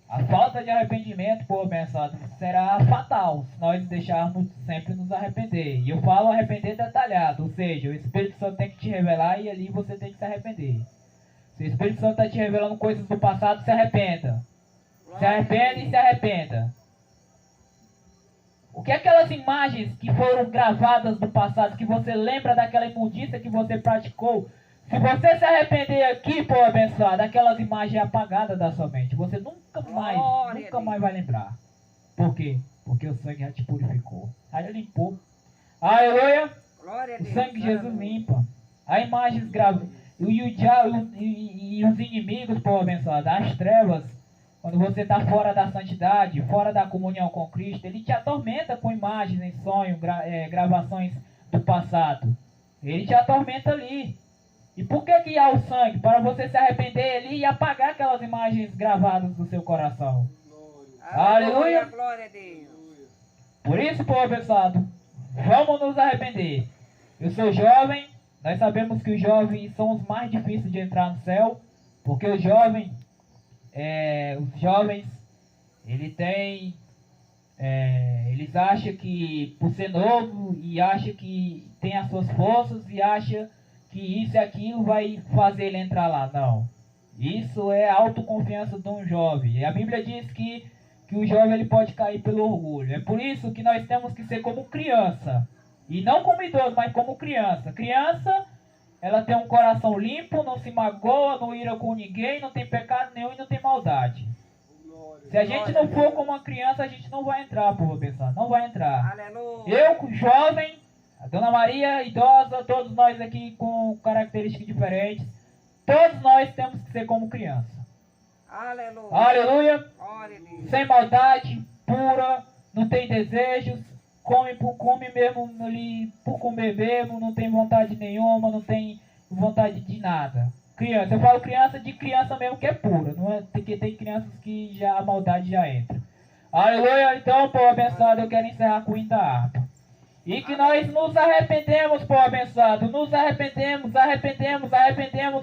A falta de arrependimento, povo abençoado, será fatal se nós deixarmos sempre nos arrepender. E eu falo arrepender detalhado, ou seja, o Espírito Santo tem que te revelar e ali você tem que se arrepender. Se o Espírito Santo está te revelando coisas do passado, se arrependa. Se arrependa e se arrependa. O que é aquelas imagens que foram gravadas do passado, que você lembra daquela imundícia que você praticou? Se você se arrepender aqui, povo abençoado, aquelas imagens apagadas da sua mente. Você nunca mais vai lembrar. Por quê? Porque o sangue já te purificou. Aí limpou. Aleluia! Glória a O Deus. sangue de Jesus limpa. Há imagens graves. E os inimigos, povo abençoado, as trevas, quando você está fora da santidade, fora da comunhão com Cristo, ele te atormenta com imagens em sonho, gravações do passado. Ele te atormenta ali. E por que há o sangue? Para você se arrepender ali e apagar aquelas imagens gravadas do seu coração. Aleluia. Glória a Deus. Por isso, povo abençoado, vamos nos arrepender. Eu sou jovem, nós sabemos que os jovens são os mais difíceis de entrar no céu, porque os jovens, eles acham que por ser novo e acham que tem as suas forças e acham que isso e aquilo vai fazer ele entrar lá. Não. Isso é a autoconfiança de um jovem. E a Bíblia diz que o jovem ele pode cair pelo orgulho. É por isso que nós temos que ser como criança. E não como idoso, mas como criança. Criança, ela tem um coração limpo, não se magoa, não ira com ninguém, não tem pecado nenhum e não tem maldade. Se a gente não for como uma criança, a gente não vai entrar, povo pensar. Não vai entrar. Aleluia. Eu, jovem, a Dona Maria, idosa, todos nós aqui com características diferentes, todos nós temos que ser como criança. Aleluia. Aleluia. Glória a Deus. Sem maldade, pura, não tem desejos, come mesmo ali por comer mesmo, não tem vontade nenhuma, não tem vontade de nada. Criança, eu falo criança de criança mesmo que é pura, não é? Porque tem crianças que já a maldade já entra. Aleluia. Então, povo abençoado, eu quero encerrar com quinta harpa. E que nós nos arrependemos, povo abençoado, nos arrependemos,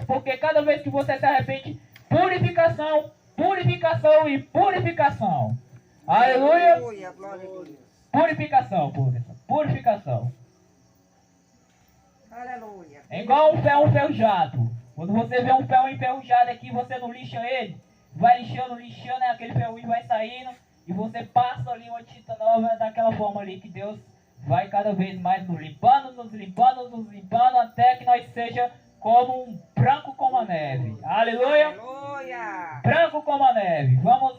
porque cada vez que você se arrepende, purificação, purificação e purificação. Aleluia. Aleluia. Glória a Deus. Purificação, povo, purificação. Aleluia. É igual um ferro enferrujado. Quando você vê um ferro enferrujado aqui, você não lixa ele, vai lixando, aquele ferrugem vai saindo, e você passa ali uma tinta nova daquela forma ali, que Deus vai cada vez mais nos limpando, até que nós seja como um branco como a neve. Aleluia! Aleluia. Branco como a neve. Vamos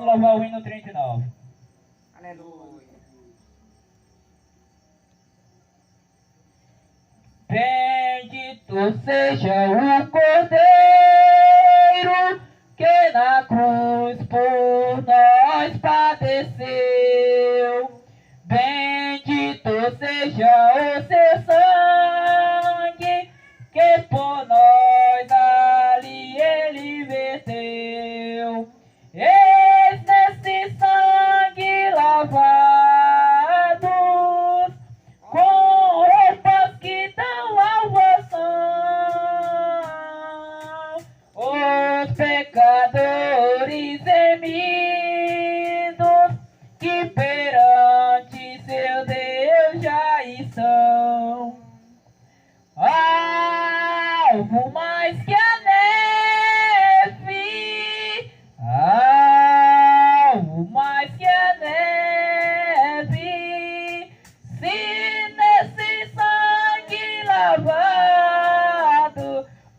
louvar o hino 39. Aleluia. Bendito seja o Cordeiro que na cruz por nós padeceu. Bendito seja o seu sangue que por nós ali ele verteu. Eis nesse sangue lavados com roupas que dão salvação, os pecadores remidos que perante seu Deus já estão. Algo mais que a neve, algo mais que a neve, se nesse sangue lavado,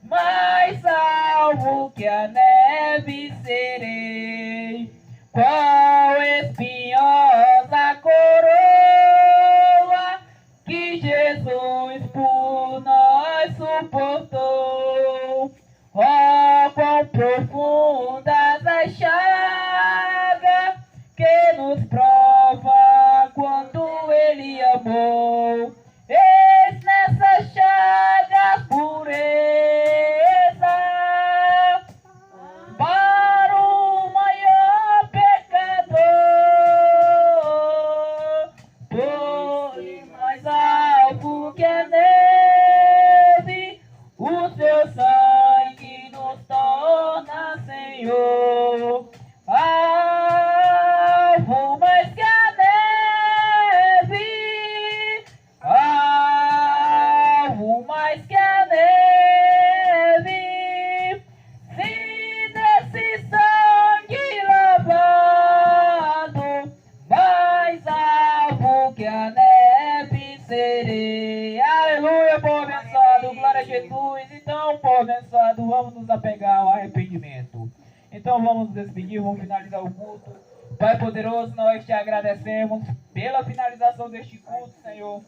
mais salvo que a neve serei. Qual espinhosa coroa que Jesus por nós suportou. Oh, quão profundas as chagas que nos prova quando Ele amou. Eis nessas chagas pureza para o maior pecador, por mais alto que a neve, o seu sangue nos torna Senhor. Alvo mais que a neve, alvo mais que a neve, se nesse sangue lavado, mais alvo que a neve serei. Aleluia, povo abençoado, glória a Jesus. Então, povo abençoado, vamos nos apegar ao arrependimento. Então vamos nos despedir, vamos finalizar o culto. Pai poderoso, nós te agradecemos pela finalização deste culto, Senhor,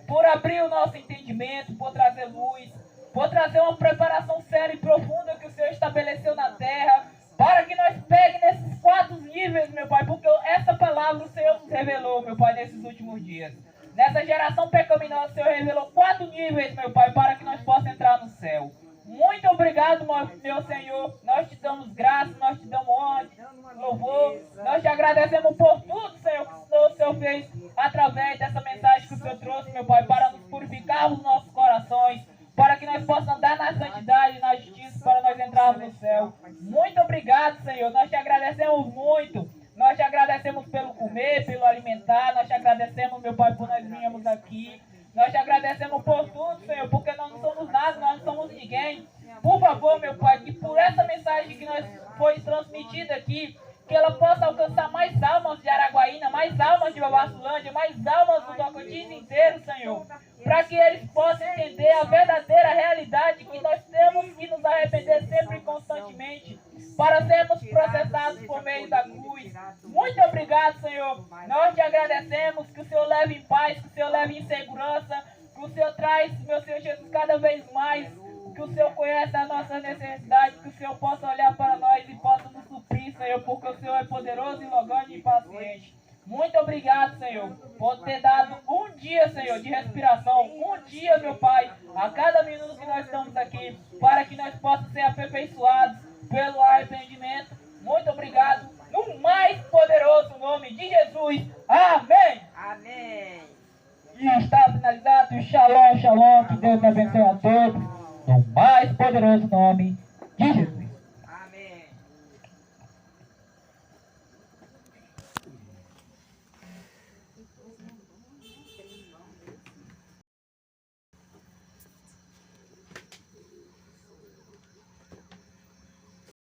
por abrir o nosso entendimento, por trazer luz, por trazer uma preparação séria e profunda que o Senhor estabeleceu na terra, para que nós peguemos nesses 4 níveis, meu Pai, porque essa palavra o Senhor nos revelou, meu Pai, nesses últimos dias. Nessa geração pecaminosa, o Senhor revelou 4 níveis, meu Pai, para que nós possamos entrar no céu. Muito obrigado, meu Senhor. Nós te damos graça, nós te damos honra, louvor. Nós te agradecemos por tudo, Senhor, que o Senhor fez através dessa mensagem que o Senhor trouxe, meu Pai, para nos purificar os nossos corações, para que nós possamos andar na santidade e na justiça, para nós entrarmos no céu. Muito obrigado, Senhor. Nós te agradecemos muito. Nós te agradecemos pelo comer, pelo alimentar. Nós te agradecemos, meu Pai, por nós virmos aqui. Nós te agradecemos por tudo, Senhor, porque nós não somos nada, nós não somos ninguém. Por favor, meu Pai, que por essa mensagem que nós foi transmitida aqui, que ela possa alcançar mais almas de Araguaína, mais almas de Babassulândia, mais almas do Tocantins inteiro, Senhor. Para que eles possam entender a verdadeira realidade que nós temos que nos arrepender sempre e constantemente, para sermos processados por meio da cruz. Muito obrigado, Senhor. Nós te agradecemos, que o Senhor leve em paz, que o Senhor leve em segurança, que o Senhor traz, meu Senhor Jesus, cada vez mais, que o Senhor conhece a nossa necessidade, que o Senhor possa olhar para nós e possa nos suprir, Senhor, porque o Senhor é poderoso e longânimo e paciente. Muito obrigado, Senhor, por ter dado um dia, Senhor, de respiração, um dia, meu Pai, a cada minuto que nós estamos aqui, para que nós possamos ser aperfeiçoados pelo arrependimento. Muito obrigado, no mais poderoso nome de Jesus. Amém. Amém. E está finalizado. Shalom, shalom. Que Deus abençoe a todos. No mais poderoso nome de Jesus.